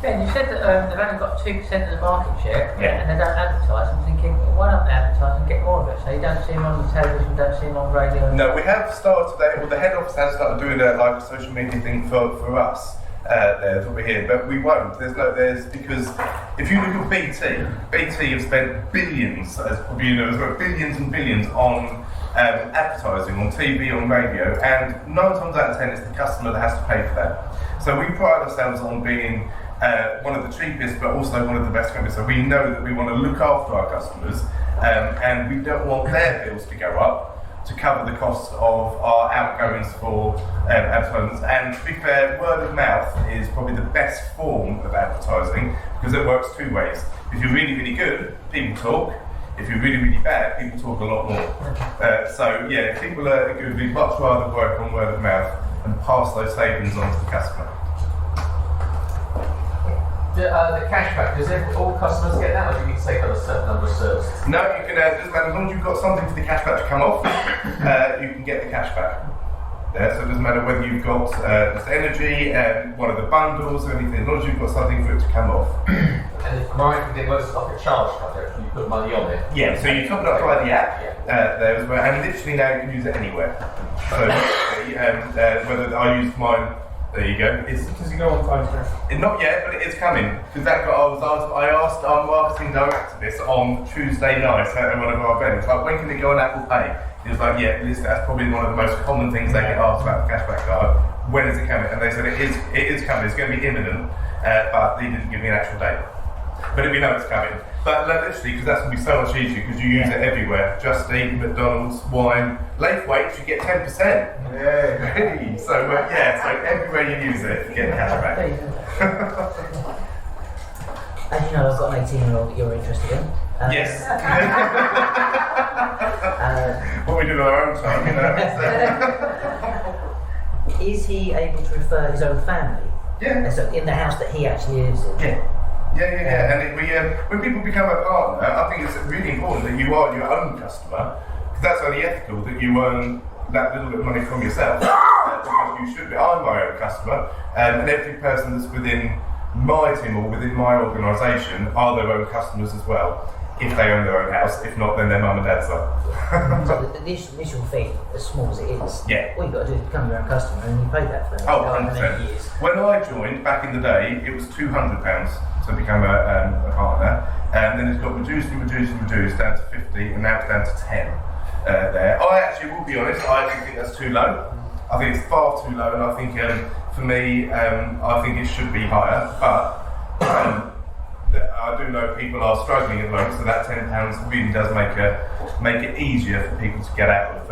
Ben, you said that they've only got 2% of the market share, and they don't advertise. I'm thinking, well, why not advertise and get more of it? So you don't see them on the television, don't see them on radio? No, we have started today, well, the head office has started doing a social media thing for us. There's over here, but we won't. Because if you look at BT have spent billions, as probably you know, has got billions and billions on advertising, on TV, on radio, and 9 times out of 10 it's the customer that has to pay for that. So we pride ourselves on being one of the cheapest, but also one of the best companies. So we know that we want to look after our customers, and we don't want their bills to go up to cover the cost of our outgoings for advertisements. And to be fair, word of mouth is probably the best form of advertising, because it works 2 ways. If you're really, really good, people talk. If you're really, really bad, people talk a lot more. So yeah, if people are good, we'd much rather work on word of mouth and pass those savings on to the customer. The cashback, does all customers get that, or do you need to take on a certain number of services? No, you can, doesn't matter, as long as you've got something for the cashback to come off, you can get the cashback. Yeah, so it doesn't matter whether you've got just energy, one of the bundles or anything, as long as you've got something for it to come off. And if it works like a charge structure, you put money on it. Yeah, so you top it up via the app there as well, and literally now you can use it anywhere. So whether I use mine, there you go. Does it go on phone, sir? Not yet, but it is coming. Because I asked our marketing director this on Tuesday night at one of our events. Like, when can it go on Apple Pay? He was like, yeah, that's probably one of the most common things they get asked about the cashback card. When is it coming? And they said it is coming. It's going to be imminent, but they didn't give me an actual date. But we know it's coming. But literally, because that's going to be so much easier because you use it everywhere. Just Eat, McDonald's, wine, Lafeway, you get 10%. Yeah. So so everywhere you use it, you get cashback. As you know, I've got an 18-year-old that you're interested in. Yes. What we do at our own time, you know. Is he able to refer his own family? Yeah. So in the house that he actually lives in? Yeah. And when people become a partner, I think it's really important that you are your own customer, because that's only ethical that you earn that little bit of money from yourself. Because you should be. I'm my own customer, and every person that's within my team or within my organisation are their own customers as well, if they own their own house. If not, then their mum and dad's are. So the initial fee, as small as it is, all you've got to do is become your own customer, and you pay that for 100%. years. When I joined back in the day, it was £200 to become a partner, and then it's got reduced down to 50, and now it's down to 10 there. I actually will be honest, I actually think that's too low. I think it's far too low, and I think for me, I think it should be higher, but I do know people are struggling at the moment, so that £10 really does make it easier for people to get out of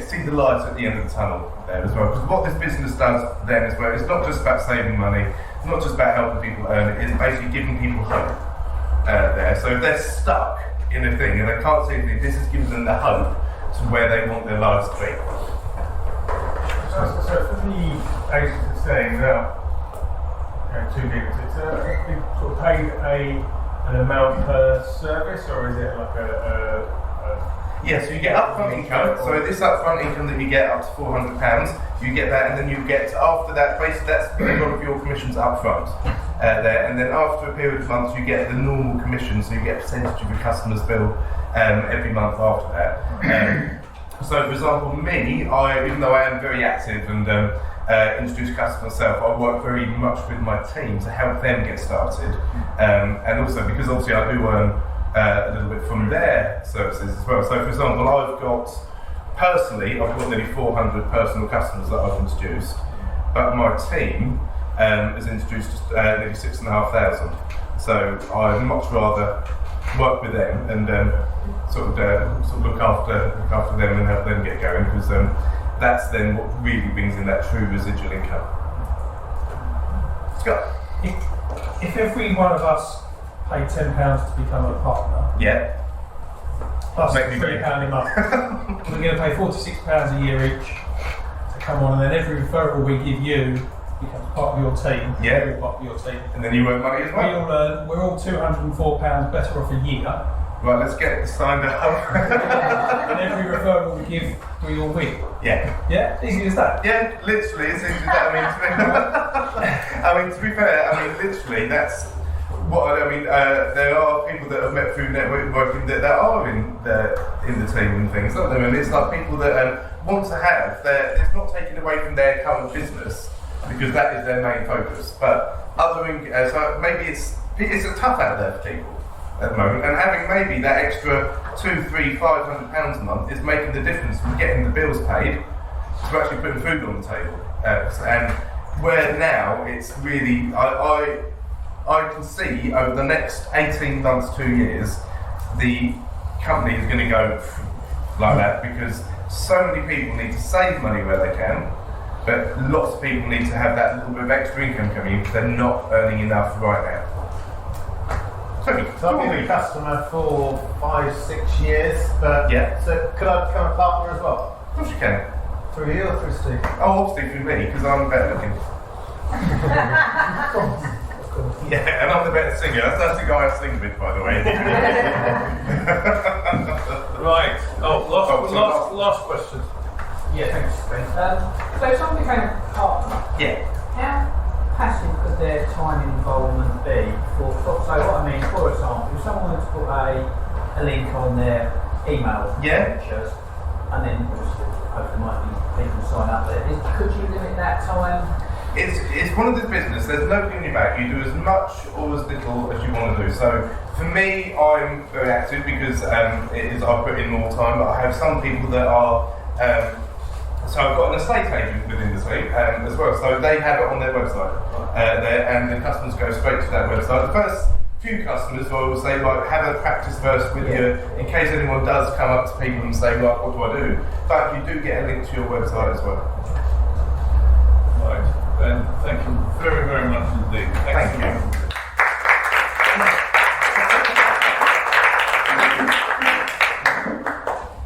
see the light at the end of the tunnel there as well. Because what this business does then as well, it's not just about saving money, it's not just about helping people earn it, it's basically giving people hope there. So if they're stuck in a thing and they can't see anything, this is giving them the hope to where they want their lives to be. So for the agents that's saying now, too big, it's sort of paid an amount per service, or is it like Yeah, so you get upfront income. So this upfront income that you get up to £400, you get that, and then you get after that. Basically, that's a lot of your commissions upfront there, and then after a period of months, you get the normal commission. So you get a percentage of your customers' bill every month after that. So, for example, me, even though I am very active and introduce customers myself, I work very much with my team to help them get started, and also because obviously I do earn a little bit from their services as well. So, for example, I've got nearly 400 personal customers that I've introduced, but my team has introduced nearly 6,500. So I'd much rather work with them and sort of look after them and help them get going, because that's then what really brings in that true residual income. Scott? If every one of us paid £10 to become a partner, plus £3 a month, we're going to pay £46 a year each to come on, and then every referral we give you becomes part of your team. Every part of your team. And then you earn money as well. We're all £204 better off a year. Right, let's get it signed up. And every referral we give, we all win. Yeah, easy as that. Yeah, literally, it's easy as that. I mean, to be fair, literally, that's what I mean. There are people that I've met through networking that are in the team and things, aren't there? And it's like people that want to have. It's not taken away from their current business, because that is their main focus. But so maybe it's tough out there for people at the moment, and having maybe that extra £200, £300, £500 a month is making the difference from getting the bills paid to actually putting food on the table. And where now it's really, I can see over the next 18 months, 2 years, the company is going to go like that, because so many people need to save money where they can, but lots of people need to have that little bit of extra income coming in because they're not earning enough right now. So I've been a customer for 5-6 years, but so could I become a partner as well? Of course you can. Through you or through Steve? Oh, obviously through me, because I'm better looking. Yeah, and I'm the better singer. That's the guy I sing with, by the way. Right. Oh, last question. Yeah, thanks. So if someone became a partner, Yeah. how passive could their time involvement be for so what I mean, for example, if someone were to put a link on their email signatures, and then obviously hopefully might be people sign up there, could you limit that time? It's one of the business, there's no giving back. You do as much or as little as you want to do. So for me, I'm very active because I put in more time, but I have some people that are so I've got an estate agent within the suite as well, so they have it on their website there, and the customers go straight to that website. The first few customers I will say, like, have a practice first with you in case anyone does come up to people and say, like, what do I do? But you do get a link to your website as well. Right, Ben, thank you very, very much indeed. Thank you.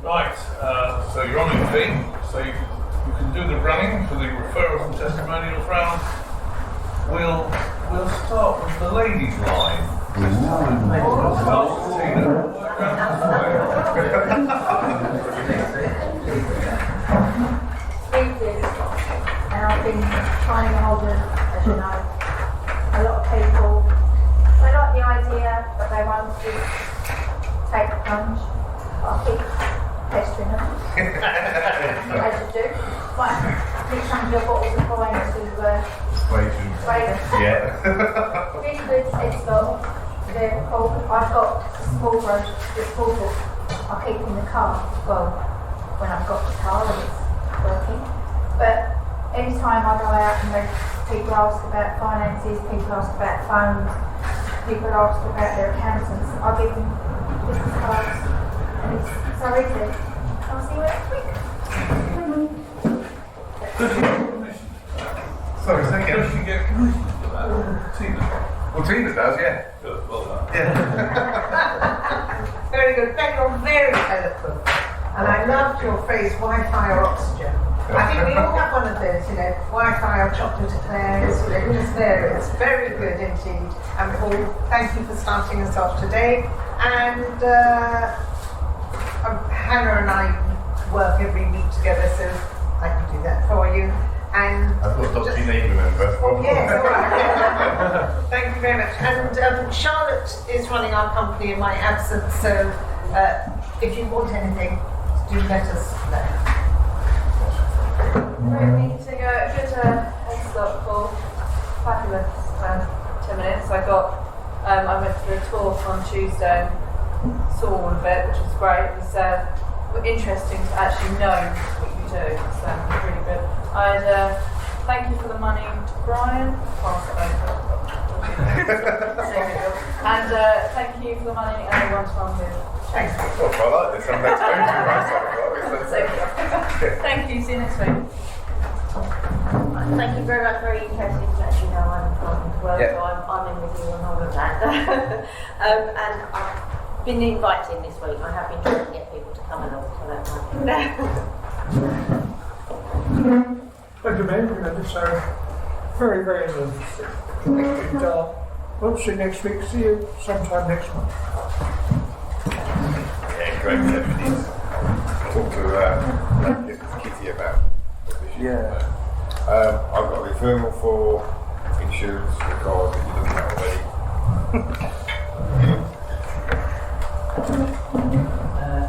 Right, so you're on your feet, so you can do the running for the referrals and testimonials round. We'll start with the ladies' line. This time, we'll start with Tina. Work round And I've been trying to hold it, as you know. A lot of people, they like the idea, but they won't take the plunge. I'll keep pestering them, as you do. But take some of your bottles of wine to spray them. Yeah. Really good export. They're cool. I've got this small book I keep in the car. Well, when I've got the car and it's working. But every time I go out and people ask about finances, people ask about phones, people ask about their accountants, I give them business cards. And it's so easy. I'll see you next week. Sorry, second. Does she get commission for that? Tina? Well, Tina does, yeah. Good, well done. Very good. Ben, you're very eloquent. And I loved your phrase, Wi-Fi or oxygen. I think we all have one of those, Wi-Fi or chocolate eclairs, it just varies. Very good indeed. And Paul, thank you for starting us off today. And Hannah and I work every week together, so I can do that for you. And I've got dodgy name, remember? yes, all right. Thank you very much. And Charlotte is running our company in my absence, so if you want anything, do let us know. Great meeting, a good head start for fabulous 10 minutes. I went through a talk on Tuesday and saw all of it, which was great. It was interesting to actually know what you do. It's really good. Thank you for the money to Brian. Pass it over. And thank you for the money and everyone to run with. Thanks. Oh, I like this. I'm next week. Thank you. See you next week. Thank you very much. Very interesting to actually know I'm from as well, Yeah. so I'm in with you on all of that. And I've been inviting this week. I have been trying to get people to come along, so that might Thank you, Ben. So very, very interesting. And we'll see you next week. See you sometime next month. Yeah, great deputies. Talk to Kitty about this. Yeah. I've got a referral for insurance for cars that you looked at already.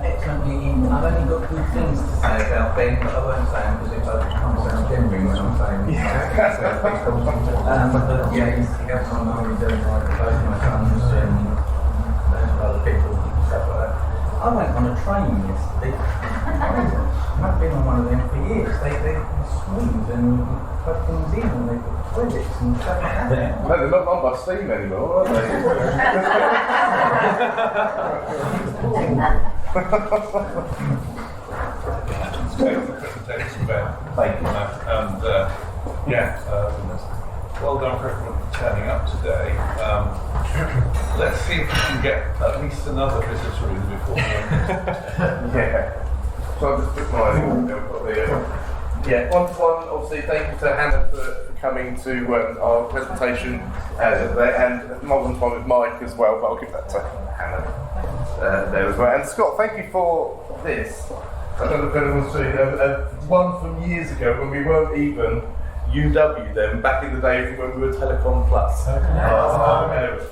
Excellent meeting. I've only got good things to say about Ben, but I won't say them because it doesn't come sound genuine when I'm saying it. But yeah, he goes on and he does like both my sons and loads of other people and stuff like that. I went on a train yesterday. I've been on one of them for years. They're smooth and put things in and they put toilets and stuff like that. No, they're not on by steam anymore, are they? Presentation, Ben. Thank you. Well done for everyone for turning up today. Let's see if we can get at least another visitor in before the end. Yeah. So I'll just put mine in. Yeah, one, obviously, thank you to Hannah for coming to our presentation, and Morgan's one with Mike as well, but I'll give that to Hannah there as well. And Scott, thank you for this. I don't know if anyone's seen one from years ago when we weren't even UW then, back in the day when we were Telecom Plus. So yeah,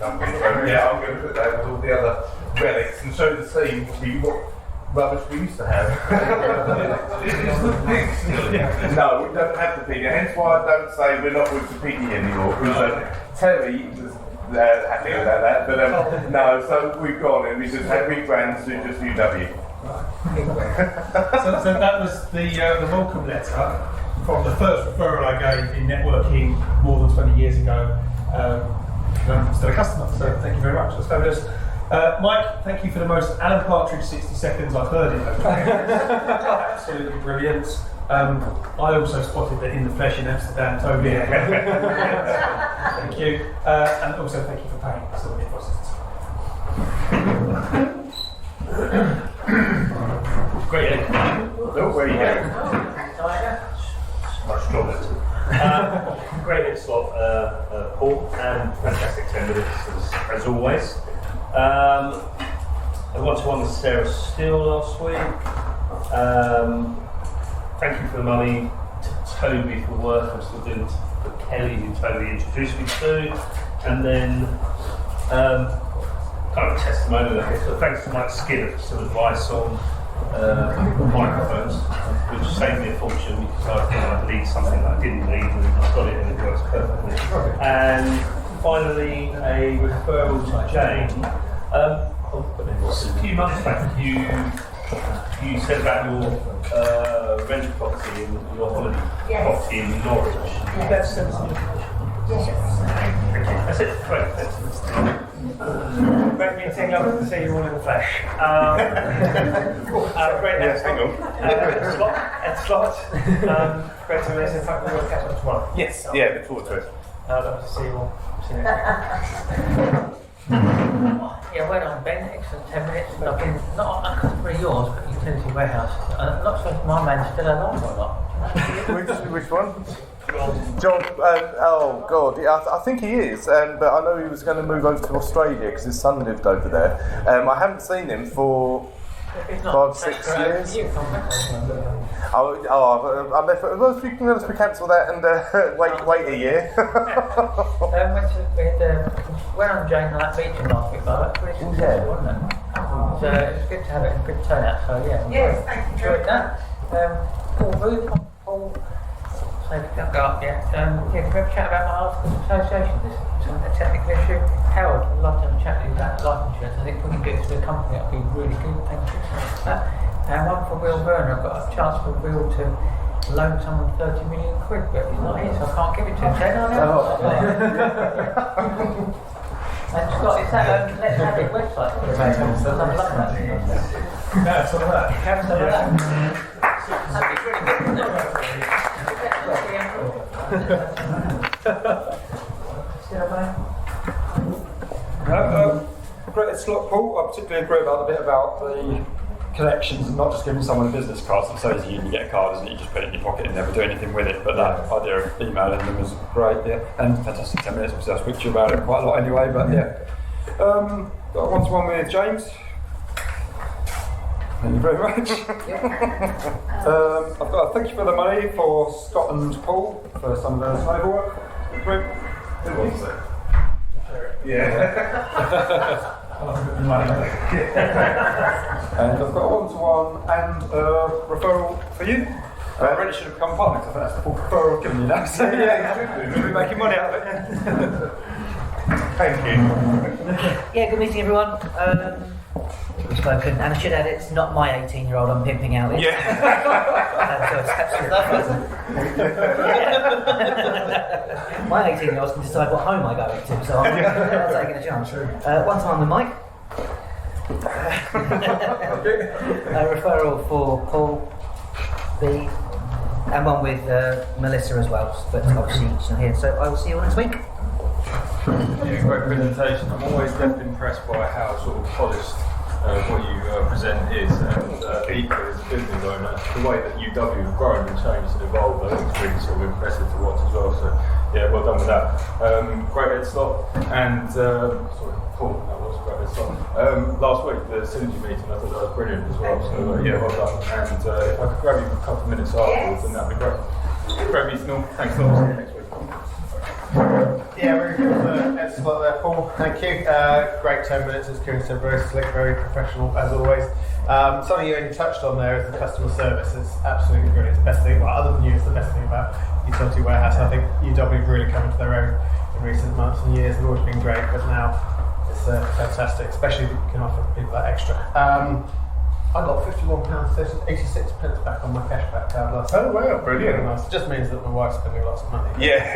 I'm going to put that with all the other relics and show the team what rubbish we used to have. No, we don't have the PD, hence why I don't say we're not with the PD anymore, because Terry was happy about that, but no, so we've gone and we just had rebranded to just UW. So that was the welcome letter from the first referral I gave in networking more than 20 years ago. I'm still a customer, so thank you very much. That's fabulous. Mike, thank you for the most Alan Partridge 60 seconds I've heard in those absolutely brilliant. I also spotted that in the flesh in Amsterdam, totally. Thank you. And also thank you for paying some of the invoices. Great. Oh, where are you going? Much stronger. Great slot, Paul, and fantastic 10 minutes as always. I one-to-one with Sarah Steele last week. Thank you for the money to Toby for work I'm still doing for Kelly, who Toby introduced me to. And then kind of a testimonial, I guess, but thanks to Mike Skinner for some advice on microphones, which saved me a fortune because I thought I'd need something that I didn't need and I got it and it works perfectly. And finally, a referral to Jane. A few months back, you said about your rental property in your holiday property in Norwich. That's That's it. Great. Great meeting, lovely to see you all in the flesh. Great Yes, hang on. Ed Slot. Great to meet you. In fact, we're going to catch up tomorrow. Yes, yeah, look forward to it. Love to see you all. See you next Yeah, well done, Ben. Excellent 10 minutes. I've been not a customer of yours, but utility warehouse. I'm not sure if my man's still alive or not. Which one? John, oh God, yeah, I think he is, but I know he was going to move over to Australia because his son lived over there. I haven't seen him for 5-6 years. I left. Well, we can cancel that and wait a year. Went on Jane on that meeting last week, but that's really successful, wasn't it? So it's good to have it, a good turnout. So yeah, Yes, thank you. enjoyed that. Paul Booth, Paul. So if you can't go up yet, yeah, can we have a chat about my Articles of Association? There's some technical issue. Harold, I'd love to have a chat with you about life insurance. I think if we can get it to the company, that'd be really good. Thank you. And one for Will Werner. I've got a chance for Will to loan someone 30 million quid, but he's not here, so I can't give it to him. Say no, And Scott, is that Let's Have It website? I'd love that. Yeah, some of that. Have some of that. That'd be really good, wouldn't it? Great slot, Paul. I particularly agree about the bit about the connections and not just giving someone a business card. So it's so easy, you get a card, isn't it? You just put it in your pocket and never do anything with it. But that idea of emailing them was great, yeah. And fantastic 10 minutes, because I speak to you about it quite a lot anyway, but yeah. Got a one-to-one with James. Thank you very much. I've got a thank you for the money for Scott and Paul for some of the snowball work. Great. Who wants it? Yeah. And I've got a one-to-one and a referral for you. I really should have become partner because I think that's the full referral I've given you now. So yeah, you'll be making money out of it. Yeah. Thank you. Yeah, good meeting everyone. We've spoken, and I should add, it's not my 18-year-old I'm pimping out with. Yeah. My 18-year-olds can decide what home I go into, so I'm not taking a chance. One time with Mike. A referral for Paul B, and one with Melissa as well, but obviously she's not here, so I will see you all next week. Yeah, great presentation. I'm always definitely impressed by how sort of polished what you present is, and equally as a business owner, the way that UW have grown and changed and evolved, I think it's really sort of impressive to watch as well. So yeah, well done with that. Great head start. And sorry, Paul, that was a great head start. Last week the synergy meeting, I thought that was brilliant as well. So yeah, well done. And if I could grab you a couple of minutes afterwards, then that'd be great. Great meeting all. Thanks a lot. See you next week. Yeah, very good head start there, Paul. Thank you. Great 10 minutes, as Kieran said, very slick, very professional as always. Something you only touched on there is the customer service. It's absolutely brilliant. It's the best thing, well, other than you, it's the best thing about Utility Warehouse. I think UW have really come into their own in recent months and years. They've always been great, but now it's fantastic, especially if you can offer people that extra. I got £51.86 back on my cashback card last night. Oh wow, brilliant. Nice. It just means that my wife's spending lots of money. Yeah.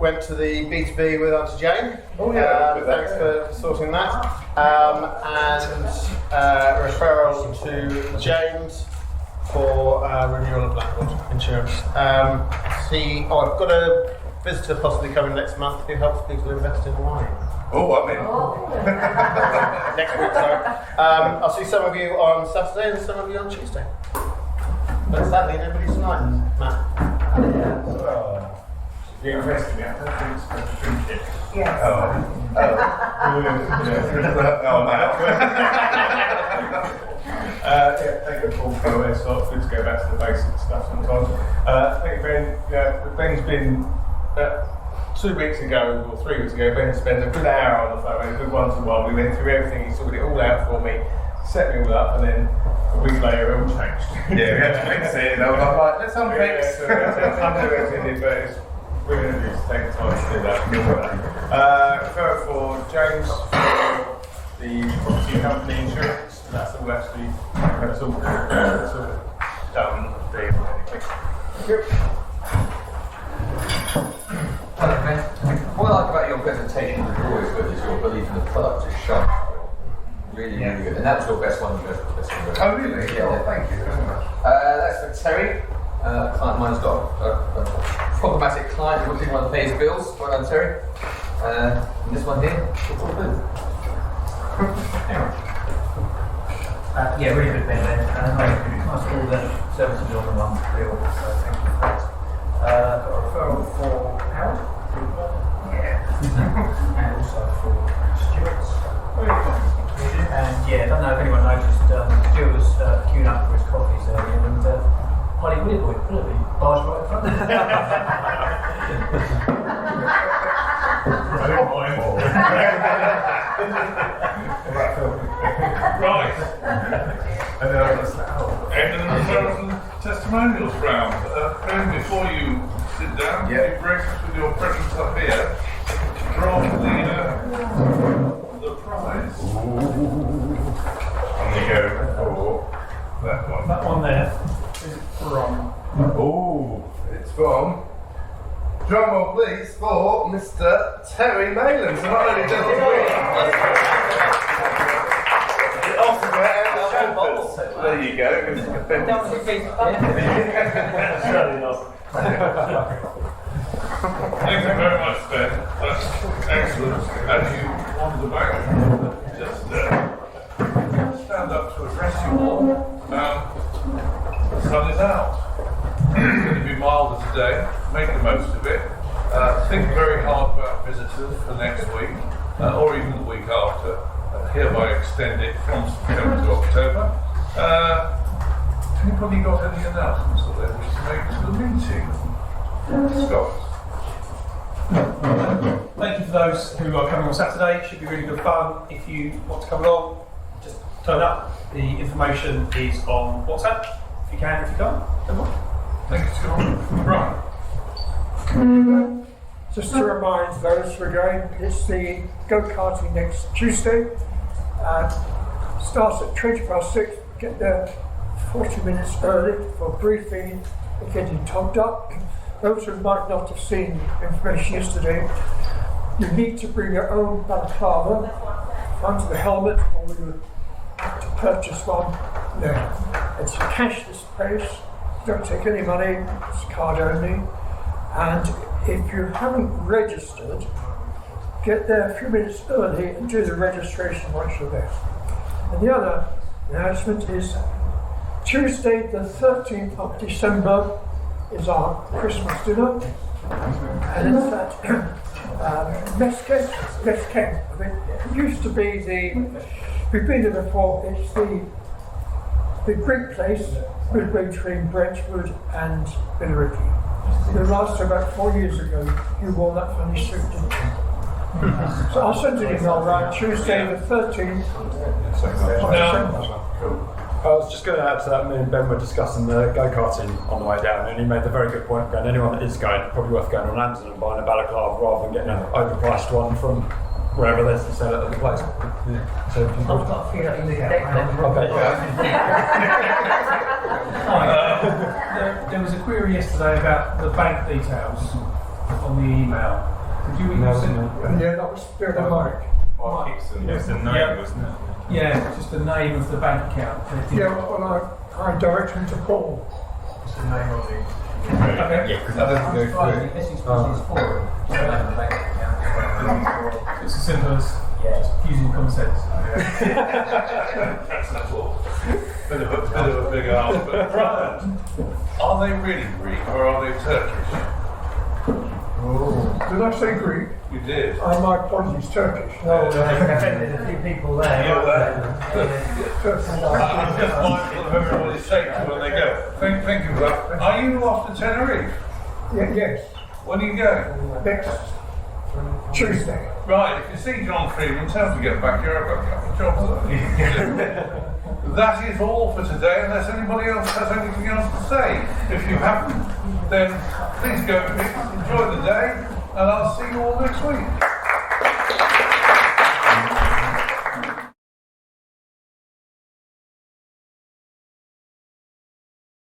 Went to the B2B with Auntie Jane. Oh yeah. Thanks for sorting that. And referral to James for renewal of landlord insurance. I've got a visitor possibly coming next month who helps people invest in wine. Oh, I'm in. Next week, sorry. I'll see some of you on Saturday and some of you on Tuesday. But sadly, nobody's tonight, Matt. You're interested me, I don't think it's supposed to drink it. Yes. Oh, man. Yeah, thank you, Paul, for the start. Good to go back to the basic stuff sometimes. Thank you, Ben. Ben's been 2 weeks ago, or 3 weeks ago, Ben spent a good hour on the phone, a good one-to-one. We went through everything, he sorted it all out for me, set me all up, and then a week later it all changed. Yeah, we had to fix it, and I was like, let's unfix. But it's really good to take the time to do that. Refer for James for the property company insurance. That's all actually, that's all done. Thank you. Hello, Ben. What I like about your presentation is always good is your belief in the product is sharp. Really, really good. And that was your best one. Your best one. Oh, really? Yeah. Oh, thank you very much. That's for Terry. A client of mine's got a problematic client who didn't want to pay his bills. Well done, Terry. And this one here, it's all good. Yeah, really good, Ben. Nice all the services on the one bill. So thank you for that. Got a referral for Howard. Yeah. And also for Stuart. And yeah, I don't know if anyone noticed, Stuart was queuing up for his coffees earlier, and Holly Williboy, could it be? Bars right in front. I didn't mind more. Right. And end of the referrals and testimonials round. Ben, before you sit down, can you grace us with your presence up here? Draw the prize. And we go for that one. That one there is from. Oh, it's from. Drum roll, please, for Mr. Terry Mayland. So not only does he win, the ultimate and the champers. There you go. Thank you very much, Ben. That's excellent. As you wander back, just stand up to address you all. The sun is out. It's going to be milder today. Make the most of it. Think very hard about visitors for next week, or even the week after. Hereby extend it from September to October. Anybody got any announcements that they wish to make to the meeting? Scott. Thank you for those who are coming on Saturday. It should be really good fun. If you want to come along, just turn up. The information is on WhatsApp. If you can, if you can't, come on. Thank you, Scott. Right. Just to remind those again, it's the go-karting next Tuesday. Starts at 6:20. Get there 40 minutes early for briefing and getting topped up. Those who might not have seen information yesterday, you need to bring your own balaclava onto the helmet, or you have to purchase one there. It's a cashless place, don't take any money, it's card only. And if you haven't registered, get there a few minutes early and do the registration once you're there. And the other announcement is Tuesday the 13th of December is our Christmas dinner. And it's at Mesquite, I think. It used to be we've been there before, it's the Greek place, midway between Brentwood and Billericay. The last about 4 years ago, you wore that funny suit, didn't you? So I'll send you an email around Tuesday the 13th of December. I was just going to add to that, me and Ben were discussing the go-karting on the way down, and he made the very good point going, anyone that is going, probably worth going on Amazon and buying a balaclava rather than getting an overpriced one from wherever there's to sell it at the place. So if you I've got a feeling in the deck then. There was a query yesterday about the bank details on the email. Did you send it? Yeah, that was Mike. It's the name, wasn't it? Yeah, just the name of the bank account. Yeah, well, I direct him to Paul. It's the name on the. Okay. Yeah, because that doesn't go through. This is forum. It's as simple as just using common sense. That's not all. Bit of a big ask, but Brian, are they really Greek or are they Turkish? Did I say Greek? You did. My apologies, Turkish. No, I offended a few people there. I'm just mindful of everybody's safety when they go. Thank you for that. Are you off to Tenerife? Yes. When are you going? Next Tuesday. Right, if you see John Freeman, tell him to get back here. I've got a couple of jobs. That is all for today, unless anybody else has anything else to say. If you haven't, then please go enjoy the day, and I'll see you all next week.